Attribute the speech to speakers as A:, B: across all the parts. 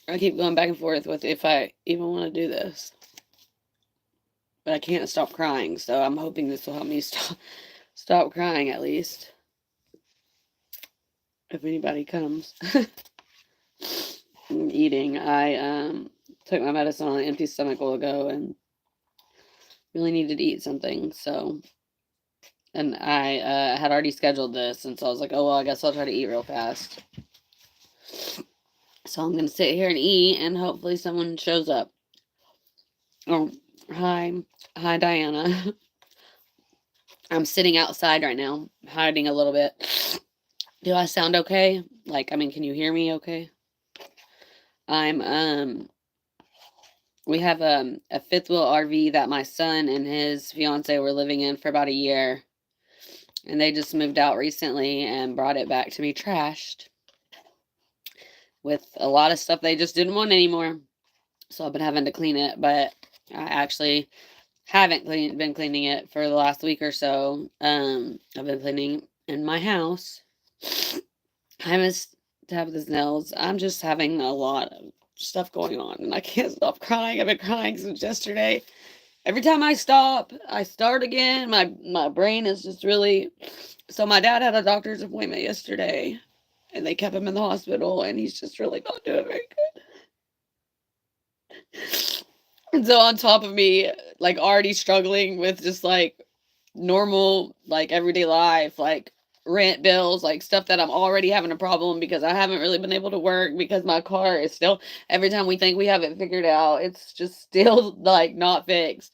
A: I keep going back and forth with if I even want to do this. But I can't stop crying, so I'm hoping this will help me stop crying at least. If anybody comes. Eating. I took my medicine on an empty stomach a while ago and really needed to eat something, so and I had already scheduled this, and so I was like, oh well, I guess I'll try to eat real fast. So I'm gonna sit here and eat, and hopefully someone shows up. Oh, hi, Diana. I'm sitting outside right now, hiding a little bit. Do I sound okay? Like, I mean, can you hear me okay? I'm we have a fifth wheel RV that my son and his fiance were living in for about a year, and they just moved out recently and brought it back to be trashed with a lot of stuff they just didn't want anymore. So I've been having to clean it, but I actually haven't been cleaning it for the last week or so. I've been cleaning in my house. I missed Tabitha's nails. I'm just having a lot of stuff going on, and I can't stop crying. I've been crying since yesterday. Every time I start again. My brain is just really. So my dad had a doctor's appointment yesterday, and they kept him in the hospital, and he's just really not doing very good. And so on top of me, like already struggling with just like normal, like everyday life, like rent bills, like stuff that I'm already having a problem because I haven't really been able to work because my car is still, every time we think we have it figured out, it's just still like not fixed.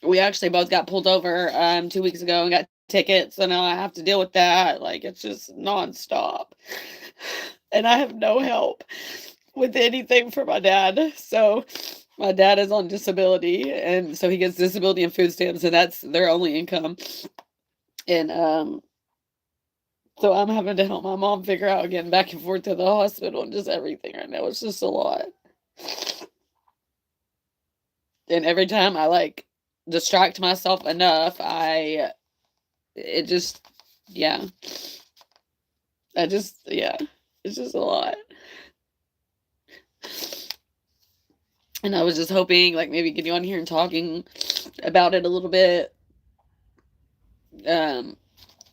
A: We actually both got pulled over 2 weeks ago and got tickets, so now I have to deal with that. Like it's just nonstop. And I have no help with anything for my dad. So my dad is on disability, and so he gets disability and food stamps, and that's their only income. And so I'm having to help my mom figure out getting back and forth to the hospital and just everything right now. It's just a lot. And every time I like distract myself enough, it just yeah. Yeah. It's just a lot. And I was just hoping like maybe getting on here and talking about it a little bit um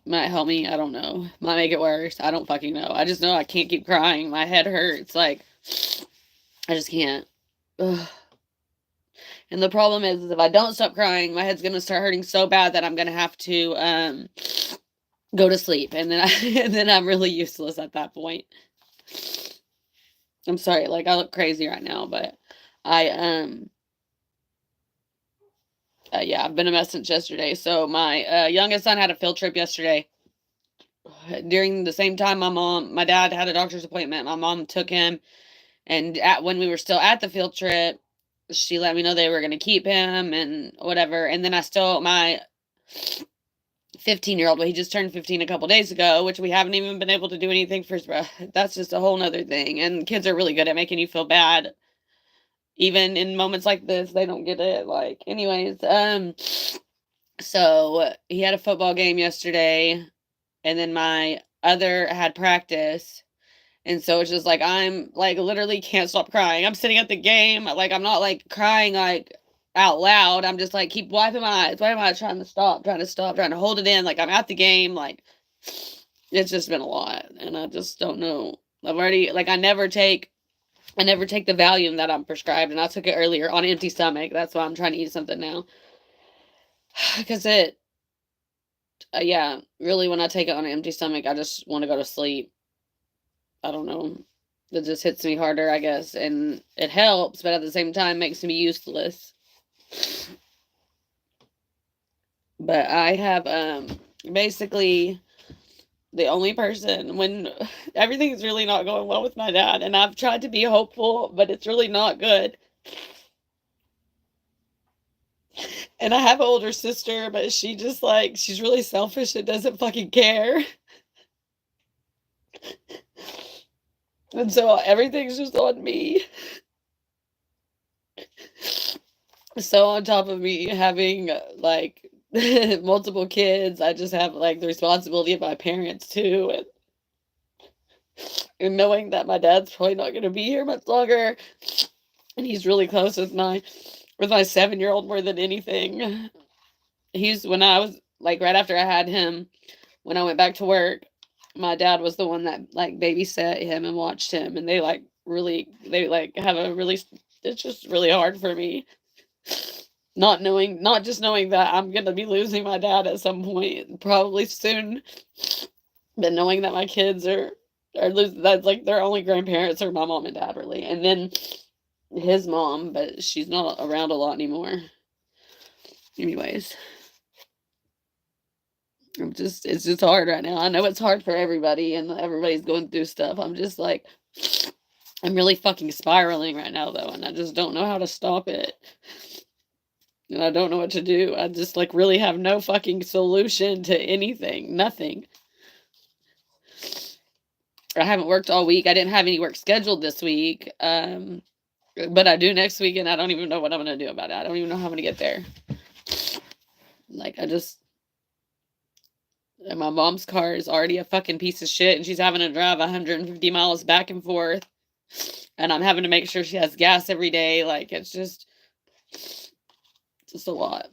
A: might help me. I don't know. Might make it worse. I don't fucking know. I just know I can't keep crying. My head hurts. Like I just can't. Ugh. And the problem is if I don't stop crying, my head's gonna start hurting so bad that I'm gonna have to go to sleep, and then and then I'm really useless at that point. I'm sorry, like I look crazy right now, but I yeah, I've been a mess since yesterday. So my youngest son had a field trip yesterday. During the same time my dad had a doctor's appointment. My mom took him, and when we were still at the field trip, she let me know they were going to keep him and whatever. And then my 15-year-old, well, he just turned 15 a couple days ago, which we haven't even been able to do anything for. That's just a whole nother thing. And kids are really good at making you feel bad. Even in moments like this, they don't get it. Like, anyways, so he had a football game yesterday, and then my other had practice. And so it's just like I'm like literally can't stop crying. I'm sitting at the game, like I'm not like crying like out loud. I'm just like keep wiping my eyes, trying to stop, trying to hold it in. Like I'm at the game, like it's just been a lot, and I just don't know. I've already like I never take the Valium that I'm prescribed, and I took it earlier on an empty stomach. That's why I'm trying to eat something now, because yeah, really when I take it on an empty stomach, I just want to go to sleep. I don't know. It just hits me harder, I guess, and it helps, but at the same time makes me useless. But I have basically the only person when everything is really not going well with my dad, and I've tried to be hopeful, but it's really not good. And I have an older sister, but she just like she's really selfish and doesn't fucking care. And so everything's just on me. So on top of me having like multiple kids, I just have like the responsibility of my parents too. And And knowing that my dad's probably not going to be here much longer, and he's really close with my 7-year-old more than anything. He's when I was like right after I had him, when I went back to work, my dad was the one that like babysat him and watched him, and they like have a really, it's just really hard for me not just knowing that I'm gonna be losing my dad at some point, probably soon, but knowing that my kids are losing, that's like their only grandparents are my mom and dad really, and then his mom, but she's not around a lot anymore. Anyways, it's just hard right now. I know it's hard for everybody, and everybody's going through stuff. I'm just like, I'm really fucking spiraling right now though, and I just don't know how to stop it. And I don't know what to do. I just like really have no fucking solution to anything. Nothing. I haven't worked all week. I didn't have any work scheduled this week. But I do next week, and I don't even know what I'm gonna do about it. I don't even know how I'm gonna get there. Like and my mom's car is already a fucking piece of shit, and she's having to drive 150 miles back and forth. And I'm having to make sure she has gas every day. Like it's just a lot.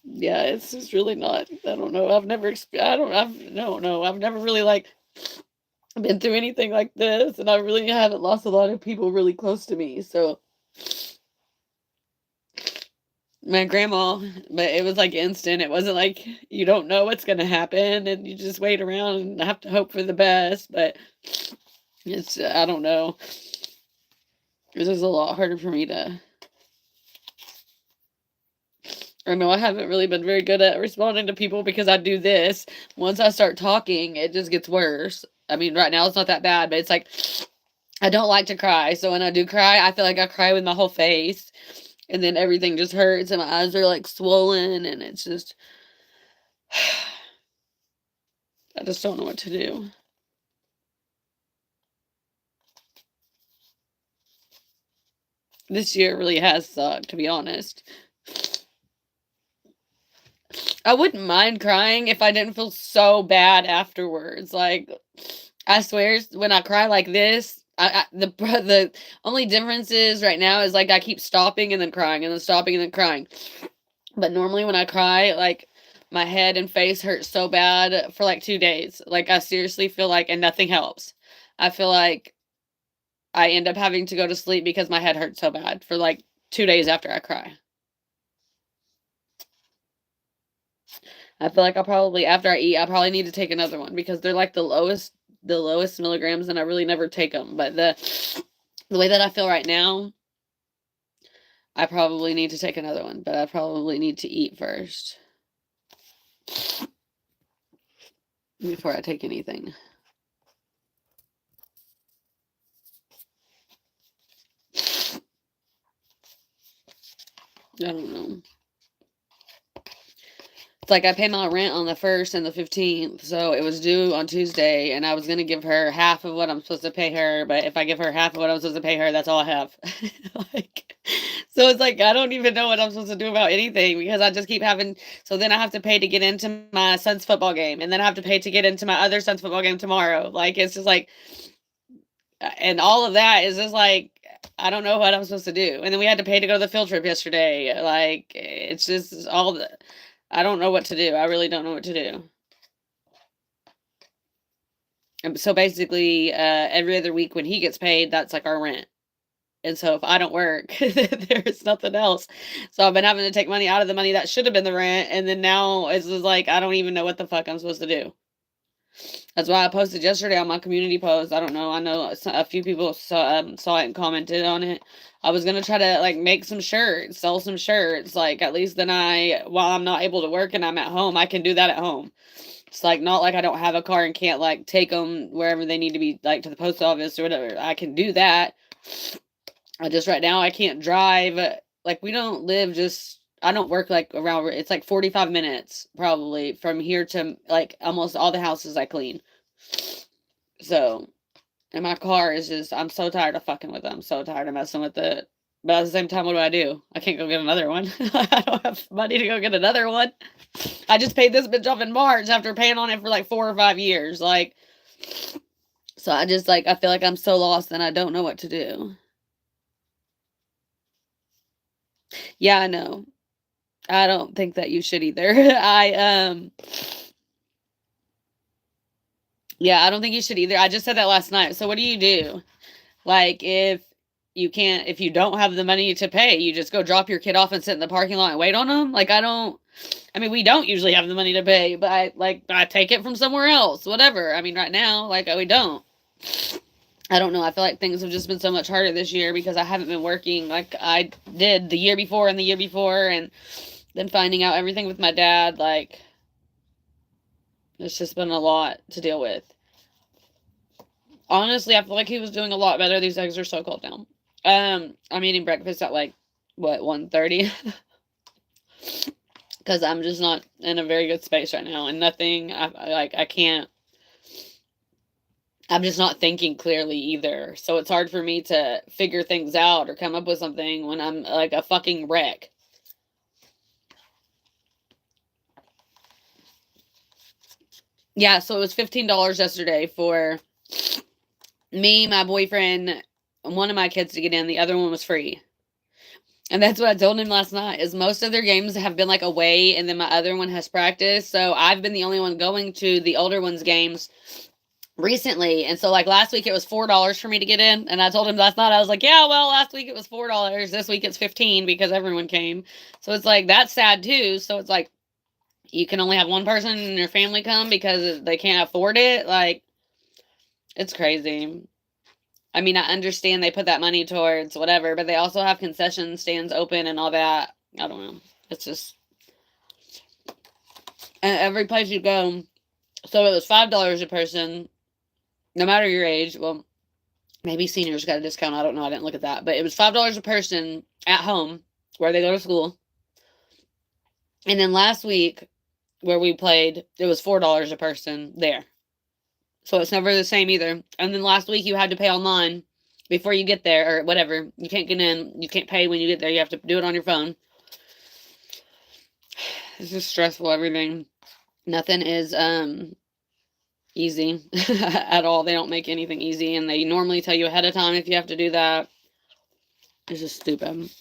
A: Yeah, it's just really not. I don't know. I've never. I don't know. I've never really like been through anything like this, and I really haven't lost a lot of people really close to me. So my grandma, but it was like instant. It wasn't like you don't know what's gonna happen, and you just wait around and have to hope for the best. But it's I don't know. This is a lot harder for me to. I know I haven't really been very good at responding to people because I do this. Once I start talking, it just gets worse. I mean, right now it's not that bad, but it's like I don't like to cry. So when I do cry, I feel like I cry with my whole face. And then everything just hurts and my eyes are like swollen and it's just I just don't know what to do. This year really has sucked, to be honest. I wouldn't mind crying if I didn't feel so bad afterwards. Like, I swear, when I cry like this, the only difference is right now is like I keep stopping and then crying and then stopping and then crying. But normally when I cry, like my head and face hurt so bad for like 2 days. Like I seriously feel like, and nothing helps. I feel like I end up having to go to sleep because my head hurts so bad for like 2 days after I cry. I feel like I'll probably after I eat, I probably need to take another one because they're like the lowest milligrams, and I really never take them. But the way that I feel right now, I probably need to take another one. But I probably need to eat first before I take anything. I don't know. It's like I pay my rent on the 1st and the 15th, so it was due on Tuesday, and I was gonna give her half of what I'm supposed to pay her, but if I give her half of what I'm supposed to pay her, that's all I have. Like, so it's like I don't even know what I'm supposed to do about anything because I just keep having. So then I have to pay to get into my son's football game, and then I have to pay to get into my other son's football game tomorrow. Like it's just like, and all of that is just like I don't know what I'm supposed to do. And then we had to pay to go to the field trip yesterday. Like it's just all the. I don't know what to do. I really don't know what to do. And so basically, every other week when he gets paid, that's like our rent. And so if I don't work, there's nothing else. So I've been having to take money out of the money that should have been the rent. And then now it's just like, I don't even know what the fuck I'm supposed to do. That's why I posted yesterday on my community post. I don't know. I know a few people saw it and commented on it. I was going to try to like make some shirts, sell some shirts. Like at least then while I'm not able to work and I'm at home, I can do that at home. It's like not like I don't have a car and can't like take them wherever they need to be, like to the post office or whatever. I can do that. I just right now I can't drive. Like we don't live just. I don't work like around. It's like 45 minutes probably from here to like almost all the houses I clean. So, and my car is just. I'm so tired of fucking with it. I'm so tired of messing with it. But at the same time, what do? I can't go get another one. I don't have money to go get another one. I just paid this bitch off in March after paying on it for like 4 or 5 years. Like, so I just like, I feel like I'm so lost and I don't know what to do. Yeah, I know. I don't think that you should either. Yeah, I don't think you should either. I just said that last night. So what do you do? Like, if you don't have the money to pay, you just go drop your kid off and sit in the parking lot and wait on them? Like, I mean, we don't usually have the money to pay, but I take it from somewhere else, whatever. I mean, right now, like, we don't. I don't know. I feel like things have just been so much harder this year because I haven't been working like I did the year before and the year before, and then finding out everything with my dad. Like, it's just been a lot to deal with. Honestly, I feel like he was doing a lot better. These eggs are so cold now. I'm eating breakfast at like, what, 1:30? Because I'm just not in a very good space right now, and nothing, I can't, I'm just not thinking clearly either. So it's hard for me to figure things out or come up with something when I'm like a fucking wreck. Yeah, so it was $15 yesterday for me, my boyfriend, and one of my kids to get in. The other one was free. And that's what I told him last night, is most of their games have been like away, and then my other one has practice. So I've been the only one going to the older one's games recently. And so like last week it was $4 for me to get in. And I told him last night, I was like, yeah, well, last week it was $4. This week it's 15 because everyone came. So it's like, that's sad too. So it's like, you can only have one person in your family come because they can't afford it. Like, it's crazy. I mean, I understand they put that money towards whatever, but they also have concession stands open and all that. I don't know. It's just, and every place you go. So it was $5 a person, no matter your age. Well, maybe seniors got a discount. I don't know. I didn't look at that, but it was $5 a person at home where they go to school. And then last week where we played, it was $4 a person there. So it's never the same either. And then last week you had to pay online before you get there or whatever. You can't get in. You can't pay when you get there. You have to do it on your phone. It's just stressful, everything. Nothing is easy at all. They don't make anything easy, and they normally tell you ahead of time if you have to do that. It's just stupid.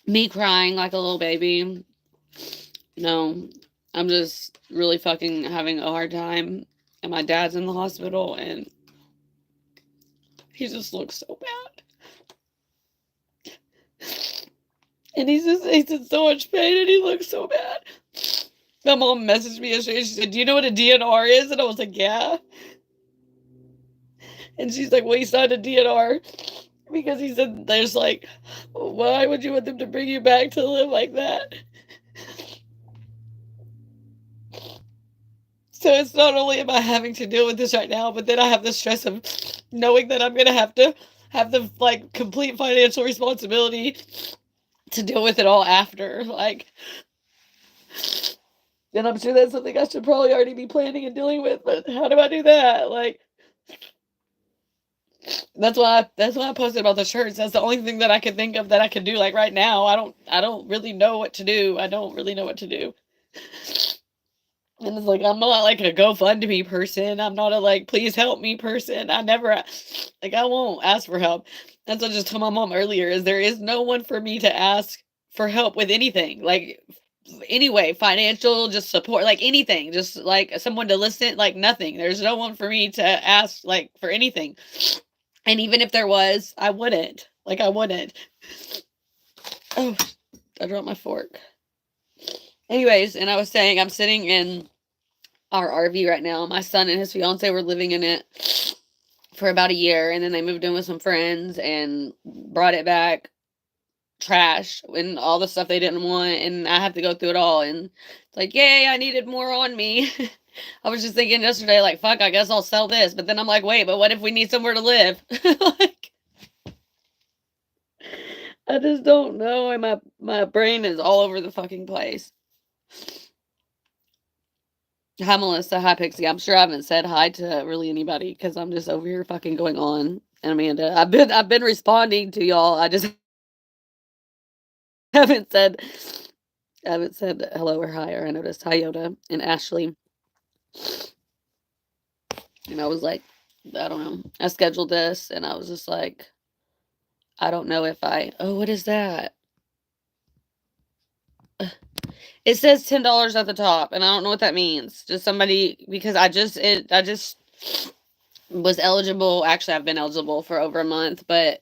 A: Me crying like a little baby. No, I'm just really fucking having a hard time. And my dad's in the hospital, and he just looks so bad. And he's in so much pain, and he looks so bad. My mom messaged me yesterday. She said, do you know what a DNR is? And I was like, yeah. And she's like, well, he signed a DNR because he said there's like, why would you want them to bring you back to live like that? So it's not only am I having to deal with this right now, but then I have the stress of knowing that I'm going to have the like complete financial responsibility to deal with it all after. Like, and I'm sure that's something I should probably already be planning and dealing with, but how do I do that? Like, that's why I posted about the shirts. That's the only thing that I could think of that I could do like right now. I don't really know what to do. I don't really know what to do. And it's like, I'm not like a GoFundMe person. I'm not a like, please help me person. I never, like, I won't ask for help. That's what I just told my mom earlier, is there is no one for me to ask for help with anything. Like, anyway, financial, just support, like anything, just like someone to listen, like nothing. There's no one for me to ask like for anything. And even if there was, I wouldn't. Like, I wouldn't. Oh, I dropped my fork. Anyways, and I was saying, I'm sitting in our RV right now. My son and his fiance were living in it for about a year, and then they moved in with some friends and brought it back trash and all the stuff they didn't want, and I have to go through it all, and it's like, yay, I needed more on me. I was just thinking yesterday, like, fuck, I guess I'll sell this, but then I'm like, wait, but what if we need somewhere to live? Like, I just don't know, and my brain is all over the fucking place. Hi, Melissa. Hi, Pixie. I'm sure I haven't said hi to really anybody because I'm just over here fucking going on. Amanda. I've been responding to y'all. I just haven't said haven't said hello or hi, or I noticed hi Yoda and Ashley. And I was like, I don't know. I scheduled this and I was just like, I don't know if oh, what is that? It says $10 at the top, and I don't know what that means. Just somebody, because I just was eligible. Actually, I've been eligible for over a month, but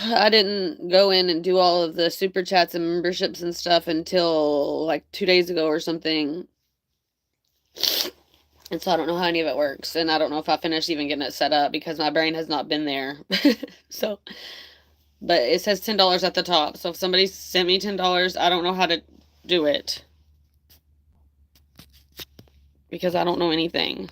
A: I didn't go in and do all of the super chats and memberships and stuff until like 2 days ago or something. And so I don't know how any of it works. And I don't know if I finished even getting it set up because my brain has not been there. So, but it says $10 at the top. So if somebody sent me $10, I don't know how to do it because I don't know anything.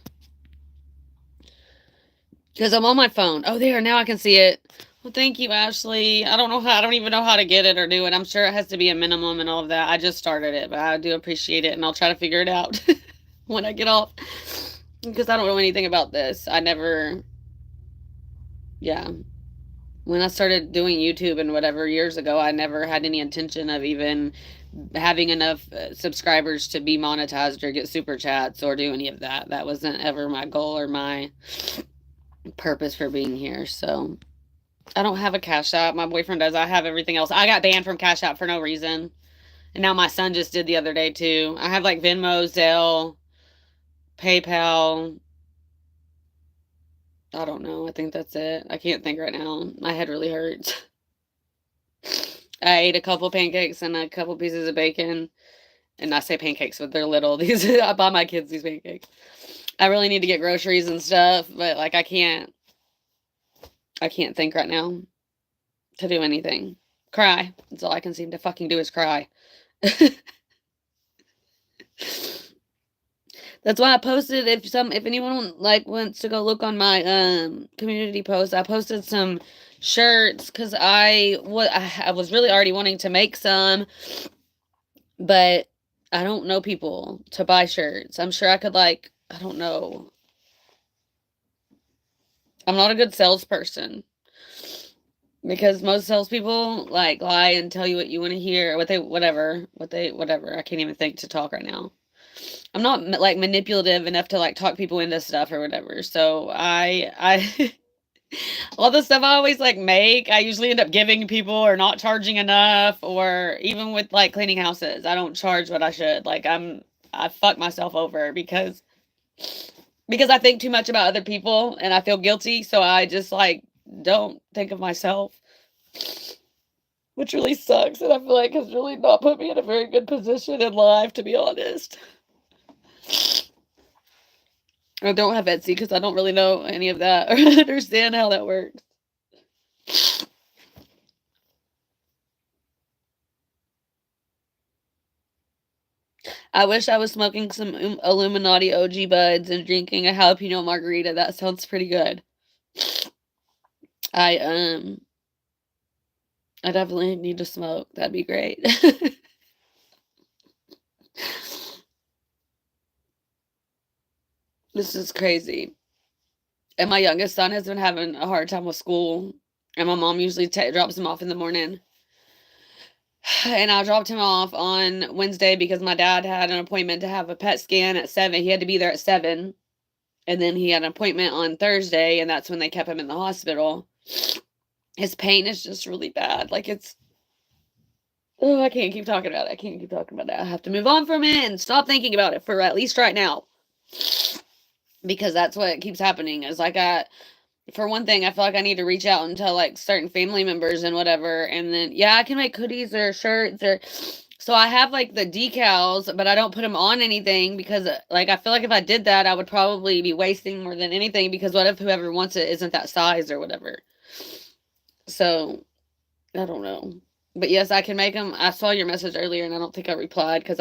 A: Because I'm on my phone. Oh, there. Now I can see it. Well, thank you, Ashley. I don't even know how to get it or do it. I'm sure it has to be a minimum and all of that. I just started it, but I do appreciate it, and I'll try to figure it out when I get off. Because I don't know anything about this. Yeah. When I started doing YouTube and whatever years ago, I never had any intention of even having enough subscribers to be monetized or get super chats or do any of that. That wasn't ever my goal or my purpose for being here. So I don't have a Cash App. My boyfriend does. I have everything else. I got banned from Cash App for no reason. And now my son just did the other day too. I have like Venmo, Zelle, PayPal. I don't know. I think that's it. I can't think right now. My head really hurts. I ate a couple pancakes and a couple pieces of bacon. And I say pancakes, but they're little. I buy my kids these pancakes. I really need to get groceries and stuff, but like I can't think right now to do anything. Cry. That's all I can seem to fucking do is cry. That's why I posted, if anyone like wants to go look on my community post, I posted some shirts because I was really already wanting to make some, but I don't know people to buy shirts. I'm sure I could I don't know. I'm not a good salesperson because most salespeople lie and tell you what you want to hear, whatever. I can't even think to talk right now. I'm not manipulative enough to talk people into stuff or whatever. So I all the stuff I always make, I usually end up giving people or not charging enough, or even with cleaning houses, I don't charge what I should. I fuck myself over because I think too much about other people and I feel guilty, so I just don't think of myself, which really sucks, and I feel like has really not put me in a very good position in life, to be honest. I don't have Etsy because I don't really know any of that or understand how that works. I wish I was smoking some Illuminati OG buds and drinking a jalapeno margarita. That sounds pretty good. I definitely need to smoke. That'd be great. This is crazy. And my youngest son has been having a hard time with school. And my mom usually drops him off in the morning. And I dropped him off on Wednesday because my dad had an appointment to have a PET scan at 7. He had to be there at 7. And then he had an appointment on Thursday, and that's when they kept him in the hospital. His pain is just really bad. I can't keep talking about it. I have to move on from it and stop thinking about it for at least right now. Because that's what keeps happening. Is for one thing, I feel like I need to reach out and tell certain family members and whatever. And then, yeah, I can make hoodies or shirts so I have the decals, but I don't put them on anything because I feel like if I did that, I would probably be wasting more than anything, because what if whoever wants it isn't that size or whatever? So I don't know. But yes, I can make them. I saw your message earlier and I don't think I replied because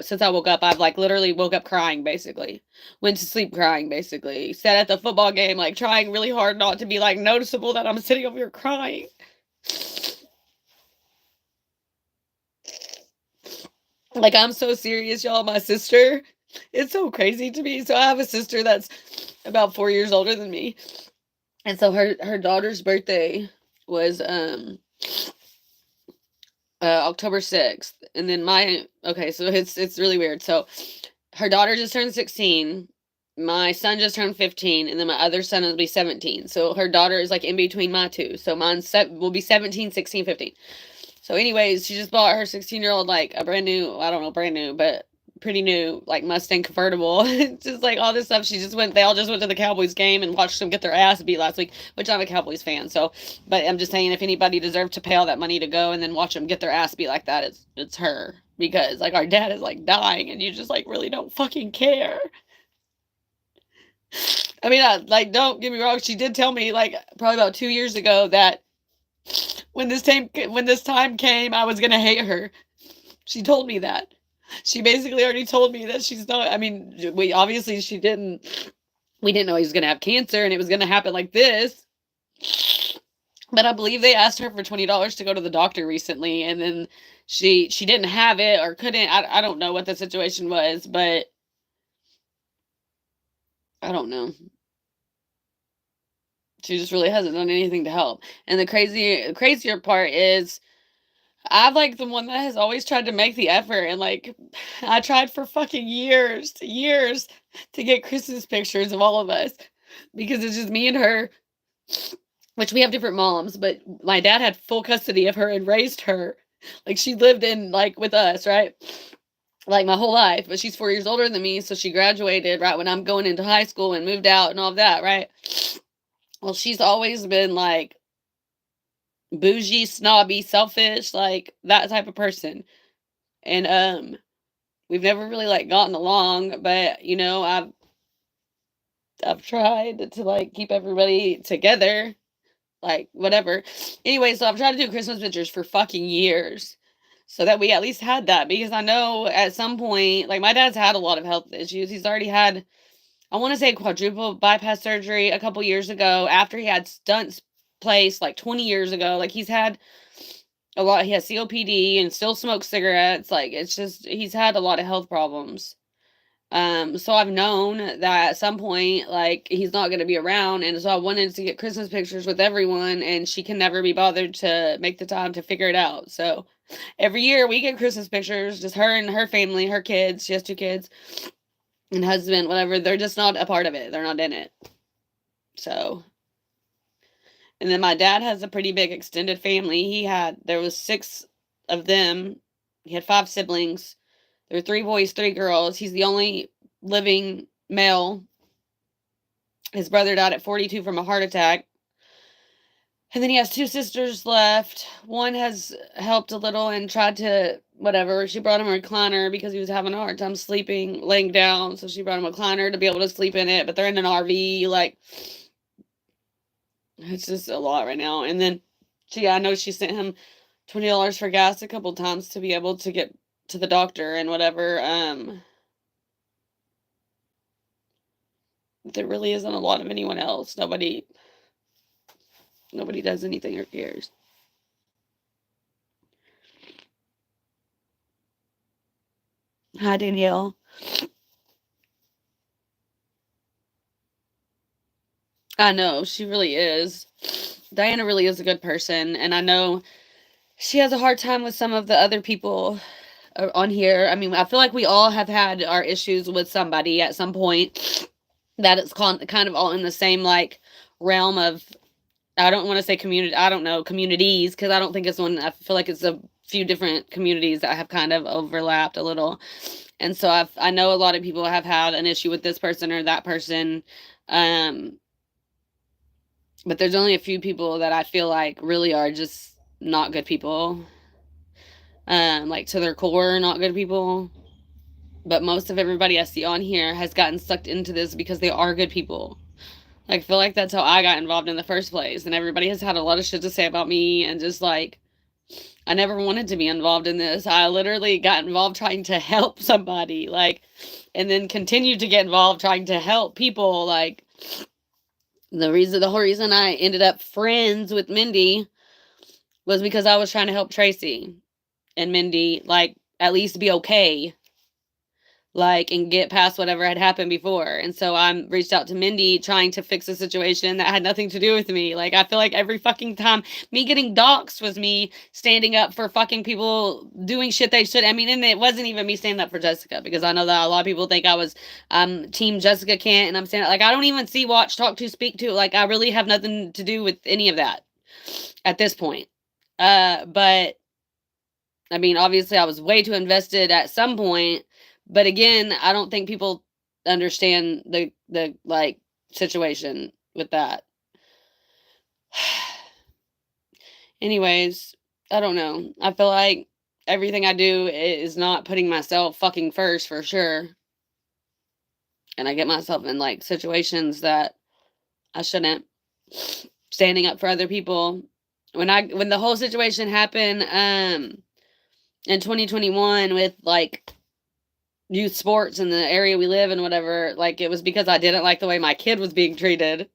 A: since I woke up, I've literally woke up crying, basically. Went to sleep crying, basically. Sat at the football game, trying really hard not to be noticeable that I'm sitting over here crying. I'm so serious, y'all. My sister, it's so crazy to me. So I have a sister that's about 4 years older than me. And so her daughter's birthday was October 6th. And then okay, so it's really weird. So her daughter just turned 16. My son just turned 15, and then my other son will be 17. So her daughter is like in between my two. So will be 17, 16, 15. So anyways, she just bought her 16-year-old like a brand new, I don't know, brand new, but pretty new like Mustang convertible. Just like all this stuff. They all just went to the Cowboys game and watched them get their ass beat last week, which I'm a Cowboys fan. So, but I'm just saying if anybody deserved to pay all that money to go and then watch them get their ass beat like that, it's her. Because like our dad is like dying and you just like really don't fucking care. I mean, like, don't get me wrong. She did tell me like probably about 2 years ago that when this time came, I was gonna hate her. She told me that. She basically already told me that she's not. I mean, she didn't. We didn't know he was gonna have cancer and it was gonna happen like this. But I believe they asked her for $20 to go to the doctor recently, and then she didn't have it or couldn't. I don't know what the situation was, but I don't know. She just really hasn't done anything to help. And the crazier part is I'm like the one that has always tried to make the effort, and like I tried for fucking years to get Christmas pictures of all of us because it's just me and her, which we have different moms, but my dad had full custody of her and raised her. Like she lived in like with us, right? Like my whole life, but she's 4 years older than me, so she graduated right when I'm going into high school and moved out and all of that, right? Well, she's always been like bougie, snobby, selfish, like that type of person. And we've never really like gotten along, but you know, I've tried to like keep everybody together, like whatever. Anyway, so I've tried to do Christmas pictures for fucking years. So that we at least had that because I know at some point, like my dad's had a lot of health issues. He's already had, I want to say, quadruple bypass surgery a couple years ago after he had stunts placed like 20 years ago. Like he's had a lot. He has COPD and still smokes cigarettes. Like it's just, he's had a lot of health problems. So I've known that at some point, like he's not going to be around. And so I wanted to get Christmas pictures with everyone, and she can never be bothered to make the time to figure it out. So every year we get Christmas pictures, just her and her family, her kids. She has 2 kids and husband, whatever. They're just not a part of it. They're not in it. So, and then my dad has a pretty big extended family. There was 6 of them. He had 5 siblings. There were 3 boys, 3 girls. He's the only living male. His brother died at 42 from a heart attack. And then he has 2 sisters left. One has helped a little and tried to, whatever. She brought him a recliner because he was having a hard time sleeping, laying down. So she brought him a recliner to be able to sleep in it. But they're in an RV. Like, it's just a lot right now. And then I know she sent him $20 for gas a couple times to be able to get to the doctor and whatever. There really isn't a lot of anyone else. Nobody does anything or cares. Hi, Danielle. I know, she really is. Diana really is a good person, and I know she has a hard time with some of the other people on here. I mean, I feel like we all have had our issues with somebody at some point. That it's kind of all in the same like realm of, I don't want to say community, I don't know, communities, because I don't think it's one. I feel like it's a few different communities that have kind of overlapped a little. And so I know a lot of people have had an issue with this person or that person. But there's only a few people that I feel like really are just not good people. Like to their core, not good people. But most of everybody I see on here has gotten sucked into this because they are good people. Like, I feel like that's how I got involved in the first place. And everybody has had a lot of shit to say about me. And just like, I never wanted to be involved in this. I literally got involved trying to help somebody. Like, and then continued to get involved trying to help people. Like, the whole reason I ended up friends with Mindy was because I was trying to help Tracy and Mindy, like, at least be okay. like, and get past whatever had happened before. And so I reached out to Mindy trying to fix a situation that had nothing to do with me. Like, I feel like every fucking time me getting doxxed was me standing up for fucking people doing shit they should. I mean, and it wasn't even me standing up for Jessica, because I know that a lot of people think I was team Jessica Kent, and I'm saying, like, I don't even see, watch, talk to, speak to. Like, I really have nothing to do with any of that at this point. But I mean, obviously I was way too invested at some point, but again, I don't think people understand the like situation with that. Anyways, I don't know. I feel like everything I do is not putting myself fucking first, for sure. And I get myself in like situations that I shouldn't. Standing up for other people. When the whole situation happened in 2021 with like youth sports in the area we live in, whatever, like, it was because I didn't like the way my kid was being treated.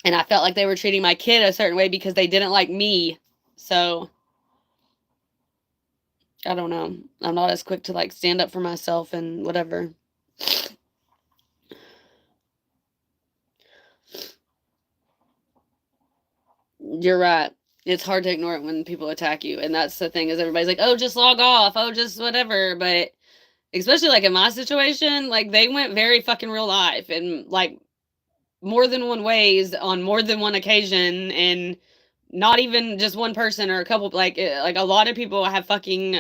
A: And I felt like they were treating my kid a certain way because they didn't like me. So, I don't know. I'm not as quick to, like, stand up for myself and whatever. You're right. It's hard to ignore it when people attack you. And that's the thing, is everybody's like, oh, just log off. Oh, just whatever. But especially, like, in my situation, like, they went very fucking real life and, like, more than one ways on more than one occasion, and not even just one person or a couple, like a lot of people have fucking,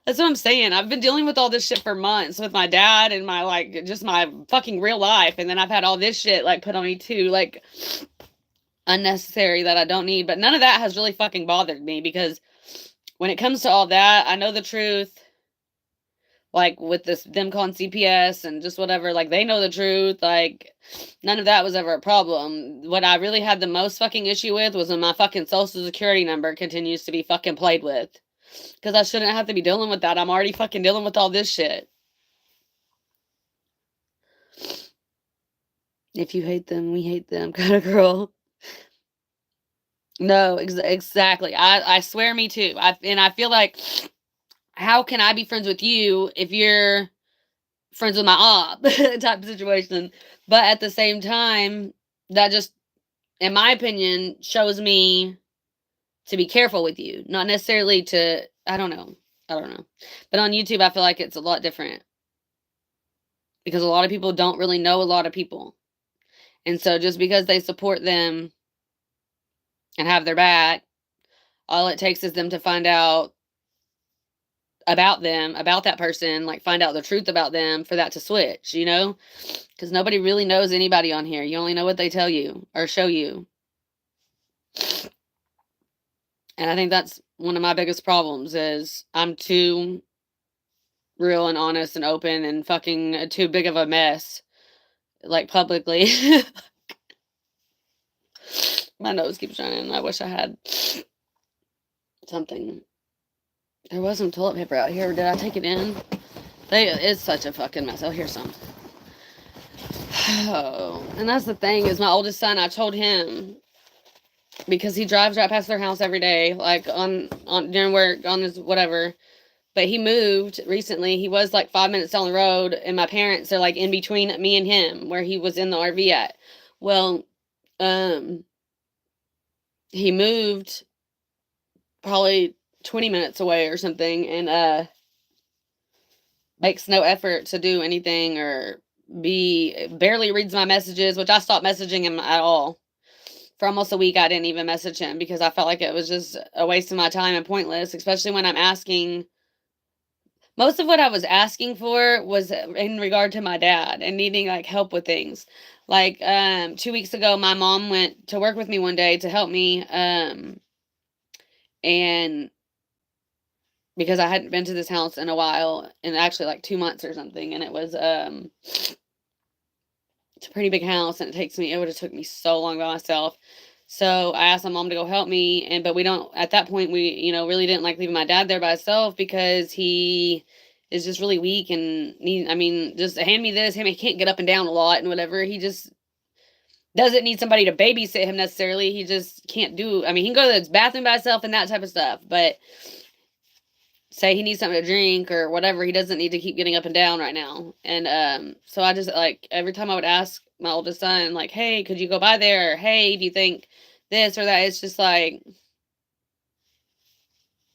A: that's what I'm saying. I've been dealing with all this shit for months with my dad and my, like, just my fucking real life, and then I've had all this shit, like, put on me too, like, unnecessary, that I don't need. But none of that has really fucking bothered me, because when it comes to all that, I know the truth. Like, with them calling CPS and just whatever, like, they know the truth. Like, none of that was ever a problem. What I really had the most fucking issue with was when my fucking social security number continues to be fucking played with. Because I shouldn't have to be dealing with that. I'm already fucking dealing with all this shit. If you hate them, we hate them, kind of girl. No, exactly. I swear, me too. And I feel like, how can I be friends with you if you're friends with my op type of situation? But at the same time, that just, in my opinion, shows me to be careful with you, not necessarily to, I don't know. But on YouTube, I feel like it's a lot different, because a lot of people don't really know a lot of people. And so just because they support them and have their back, all it takes is them to find out about them, about that person, like, find out the truth about them, for that to switch, you know? Because nobody really knows anybody on here. You only know what they tell you or show you. And I think that's one of my biggest problems, is I'm too real and honest and open and fucking too big of a mess, like, publicly. My nose keeps running. I wish I had something. There was some toilet paper out here. Did I take it in? It's such a fucking mess. Oh, here's some. Oh, and that's the thing, is my oldest son, I told him, because he drives right past their house every day, like, on during work, on his whatever. But he moved recently. He was like 5 minutes down the road, and my parents are like in between me and him, where he was in the RV at. Well, he moved probably 20 minutes away or something, and makes no effort to do anything, or barely reads my messages, which I stopped messaging him at all. For almost a week, I didn't even message him, because I felt like it was just a waste of my time and pointless, especially when I'm asking. Most of what I was asking for was in regard to my dad and needing, like, help with things. Like, 2 weeks ago, my mom went to work with me one day to help me, and because I hadn't been to this house in a while, and actually like 2 months or something, and it was, it's a pretty big house, and it would have took me so long by myself. So I asked my mom to go help me, but we don't, at that point, we, really didn't like leaving my dad there by himself, because he is just really weak, and just hand me this, he can't get up and down a lot and whatever. He just doesn't need somebody to babysit him necessarily. He just can't do, he can go to the bathroom by himself and that type of stuff. But say he needs something to drink or whatever. He doesn't need to keep getting up and down right now. And so I just like every time I would ask my oldest son, like, hey, could you go by there? Or, hey, do you think this or that? It's just like,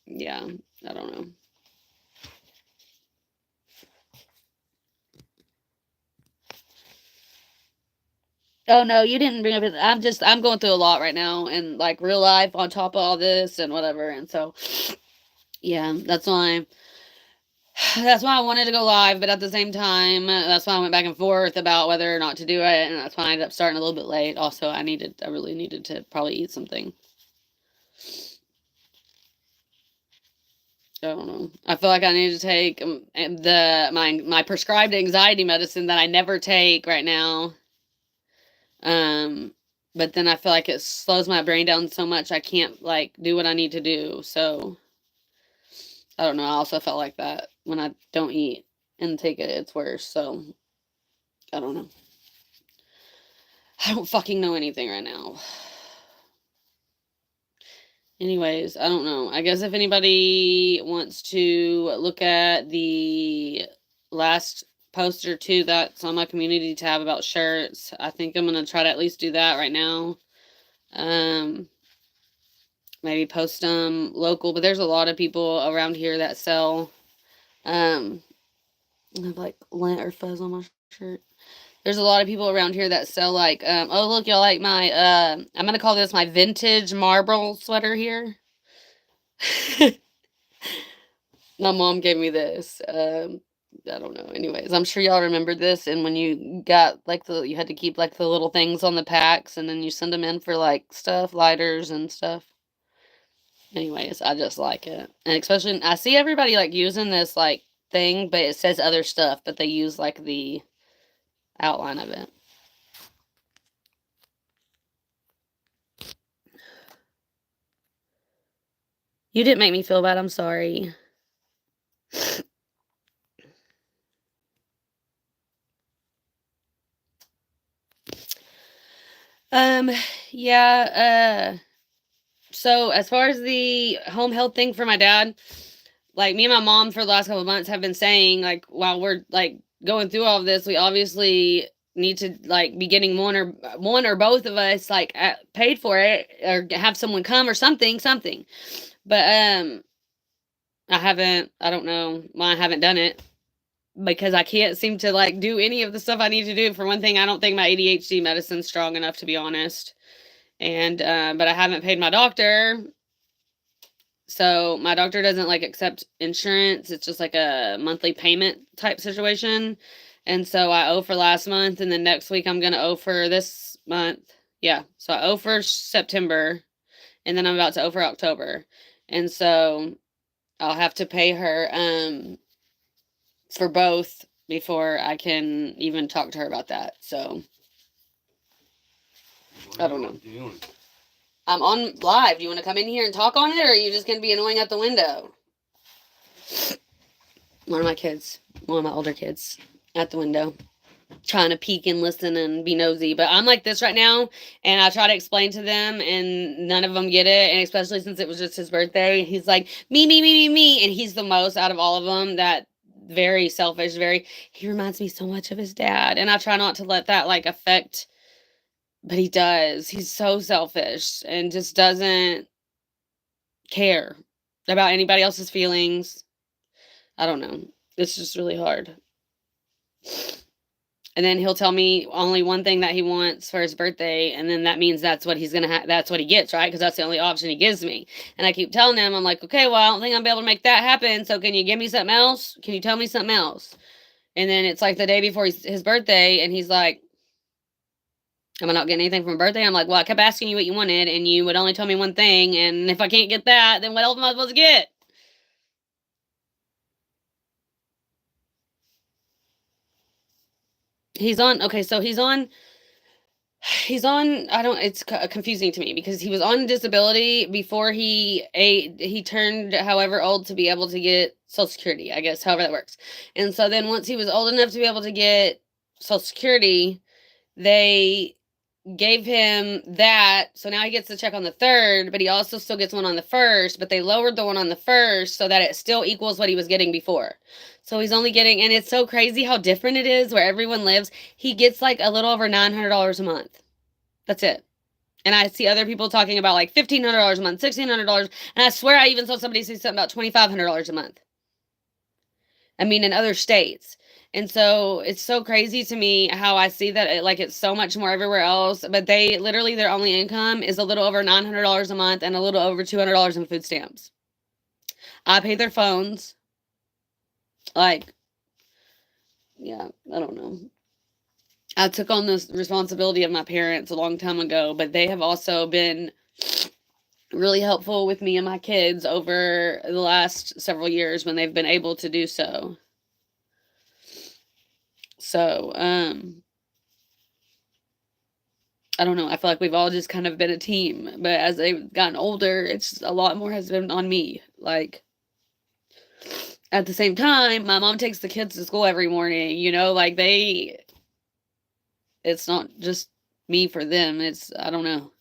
A: yeah, I don't know. Oh no, you didn't bring up it. I'm going through a lot right now and like real life on top of all this and whatever. And so yeah, that's why I wanted to go live, but at the same time, that's why I went back and forth about whether or not to do it, and that's why I ended up starting a little bit late. Also, I really needed to probably eat something. I don't know. I feel like I need to take my prescribed anxiety medicine that I never take right now. But then I feel like it slows my brain down so much I can't like do what I need to do. So I don't know. I also felt like that when I don't eat and take it, it's worse. So I don't know. I don't fucking know anything right now. Anyways, I don't know. I guess if anybody wants to look at the last post or two that's on my community tab about shirts, I think I'm gonna try to at least do that right now. Maybe post them local, but there's a lot of people around here that sell I have like lint or fuzz on my shirt. There's a lot of people around here that sell like oh look, y'all like my I'm gonna call this my vintage marble sweater here. My mom gave me this. I don't know. Anyways, I'm sure y'all remember this. And when you got like you had to keep like the little things on the packs, and then you send them in for like stuff, lighters and stuff. Anyways, I just like it, and especially I see everybody like using this like thing, but it says other stuff, but they use like the outline of it. You didn't make me feel bad. I'm sorry. Um, yeah, so as far as the home health thing for my dad, like me and my mom for the last couple of months have been saying, like, while we're like going through all of this, we obviously need to like be getting one or both of us like paid for it or have someone come or something. But I don't know why I haven't done it because I can't seem to like do any of the stuff I need to do. For one thing, I don't think my ADHD medicine's strong enough, to be honest. And but I haven't paid my doctor. So my doctor doesn't like accept insurance. It's just like a monthly payment type situation. And so I owe for last month, and then next week I'm gonna owe for this month. Yeah. So I owe for September, and then I'm about to owe for October. And so I'll have to pay her for both before I can even talk to her about that. So I don't know. I'm on live. Do you want to come in here and talk on it, or are you just going to be annoying out the window? One of my older kids at the window, trying to peek and listen and be nosy. But I'm like this right now, and I try to explain to them, and none of them get it. And especially since it was just his birthday, he's like, me. And he's the most out of all of them, that very selfish, he reminds me so much of his dad. And I try not to let that like affect, but he does. He's so selfish and just doesn't care about anybody else's feelings. I don't know. It's just really hard. And then he'll tell me only one thing that he wants for his birthday, and then that means that's what he's gonna that's what he gets, right? Because that's the only option he gives me. And I keep telling him, I'm like, okay, well, I don't think I'll be able to make that happen. So can you give me something else? Can you tell me something else? And then it's like the day before his birthday, and he's like, am I not getting anything from birthday? I'm like, well, I kept asking you what you wanted, and you would only tell me one thing, and if I can't get that, then what else am I supposed to get? I don't, it's confusing to me because he was on disability before he turned however old to be able to get Social Security, I guess, however that works. And so then once he was old enough to be able to get Social Security, they gave him that, so now he gets the check on the 3rd, but he also still gets one on the 1st, but they lowered the one on the 1st so that it still equals what he was getting before. So he's only getting, and it's so crazy how different it is where everyone lives. He gets like a little over $900 a month. That's it. And I see other people talking about like $1,500 a month, $1,600, and I swear I even saw somebody say something about $2,500 a month. I mean, in other states. And so it's so crazy to me how I see that it's so much more everywhere else, but they literally, their only income is a little over $900 a month and a little over $200 in food stamps. I pay their phones. Like, yeah, I don't know. I took on this responsibility of my parents a long time ago, but they have also been really helpful with me and my kids over the last several years when they've been able to do so. So, I don't know. I feel like we've all just kind of been a team, but as they've gotten older, it's a lot more has been on me. Like, at the same time, my mom takes the kids to school every morning, like it's not just me for them. It's, I don't know.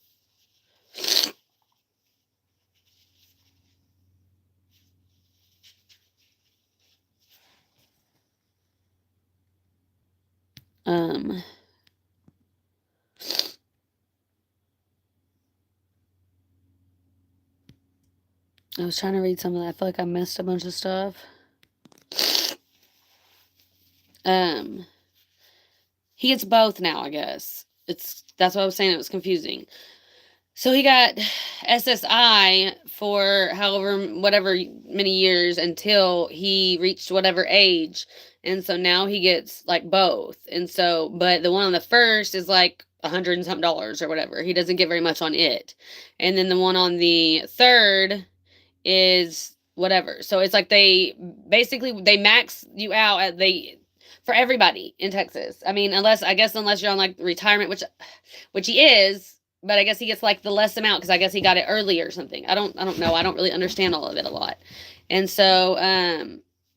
A: I was trying to read some of that. I feel like I missed a bunch of stuff. He gets both now, I guess. That's what I was saying. It was confusing. So he got SSI for whatever many years until he reached whatever age. And so now he gets like both. And so, but the one on the 1st is like $100 and something or whatever. He doesn't get very much on it. And then the one on the 3rd is whatever. So it's like they max you out for everybody in Texas. I mean, unless you're on like retirement, which he is, but I guess he gets like the less amount because I guess he got it early or something. I don't know. I don't really understand all of it a lot. And so,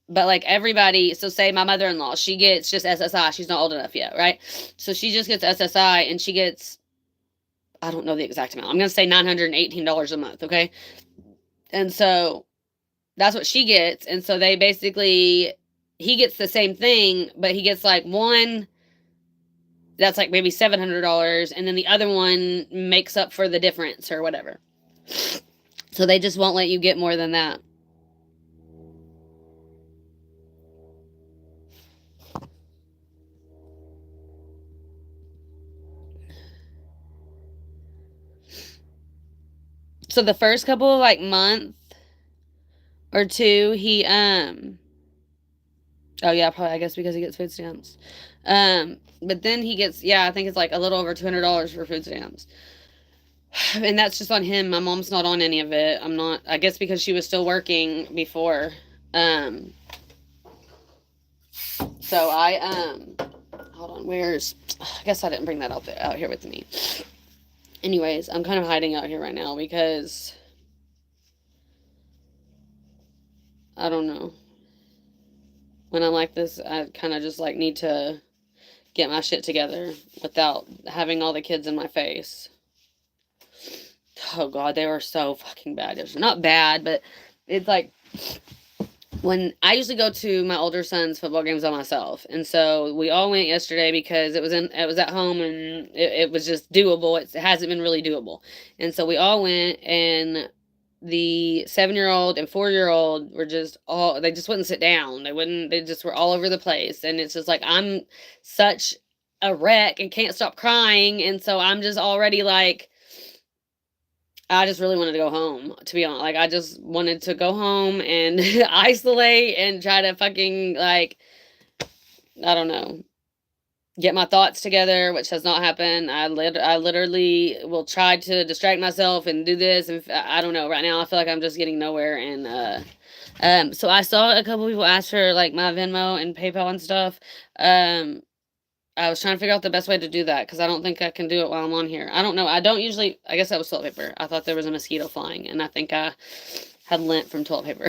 A: but like everybody, so say my mother-in-law, she gets just SSI. She's not old enough yet, right? So she just gets SSI and she gets, I don't know the exact amount. I'm going to say $918 a month, okay? And so that's what she gets. And so they basically, he gets the same thing, but he gets like one that's like maybe $700, and then the other one makes up for the difference or whatever. So they just won't let you get more than that. So the first couple of like month or two, he oh yeah, probably I guess because he gets food stamps. But then he gets, I think it's like a little over $200 for food stamps. And that's just on him. My mom's not on any of it. I'm not, I guess because she was still working before. So I, hold on, I guess I didn't bring that out here with me. Anyways, I'm kind of hiding out here right now because I don't know. When I'm like this, I kind of just like need to get my shit together without having all the kids in my face. Oh God, they were so fucking bad. It was not bad, but it's like when I usually go to my older son's football games by myself, and so we all went yesterday because it was at home and it was just doable. It hasn't been really doable, and so we all went, and the 7-year-old and 4-year-old were they just wouldn't sit down. They just were all over the place, and it's just like I'm such a wreck and can't stop crying, and so I'm just already like, I just really wanted to go home, to be honest. Like, I just wanted to go home and isolate and try to fucking, like, I don't know, get my thoughts together, which has not happened. I literally will try to distract myself and do this, and I don't know. Right now, I feel like I'm just getting nowhere, and, so I saw a couple people ask for, like, my Venmo and PayPal and stuff. I was trying to figure out the best way to do that because I don't think I can do it while I'm on here. I don't know. I don't usually. I guess that was toilet paper. I thought there was a mosquito flying, and I think I had lint from toilet paper.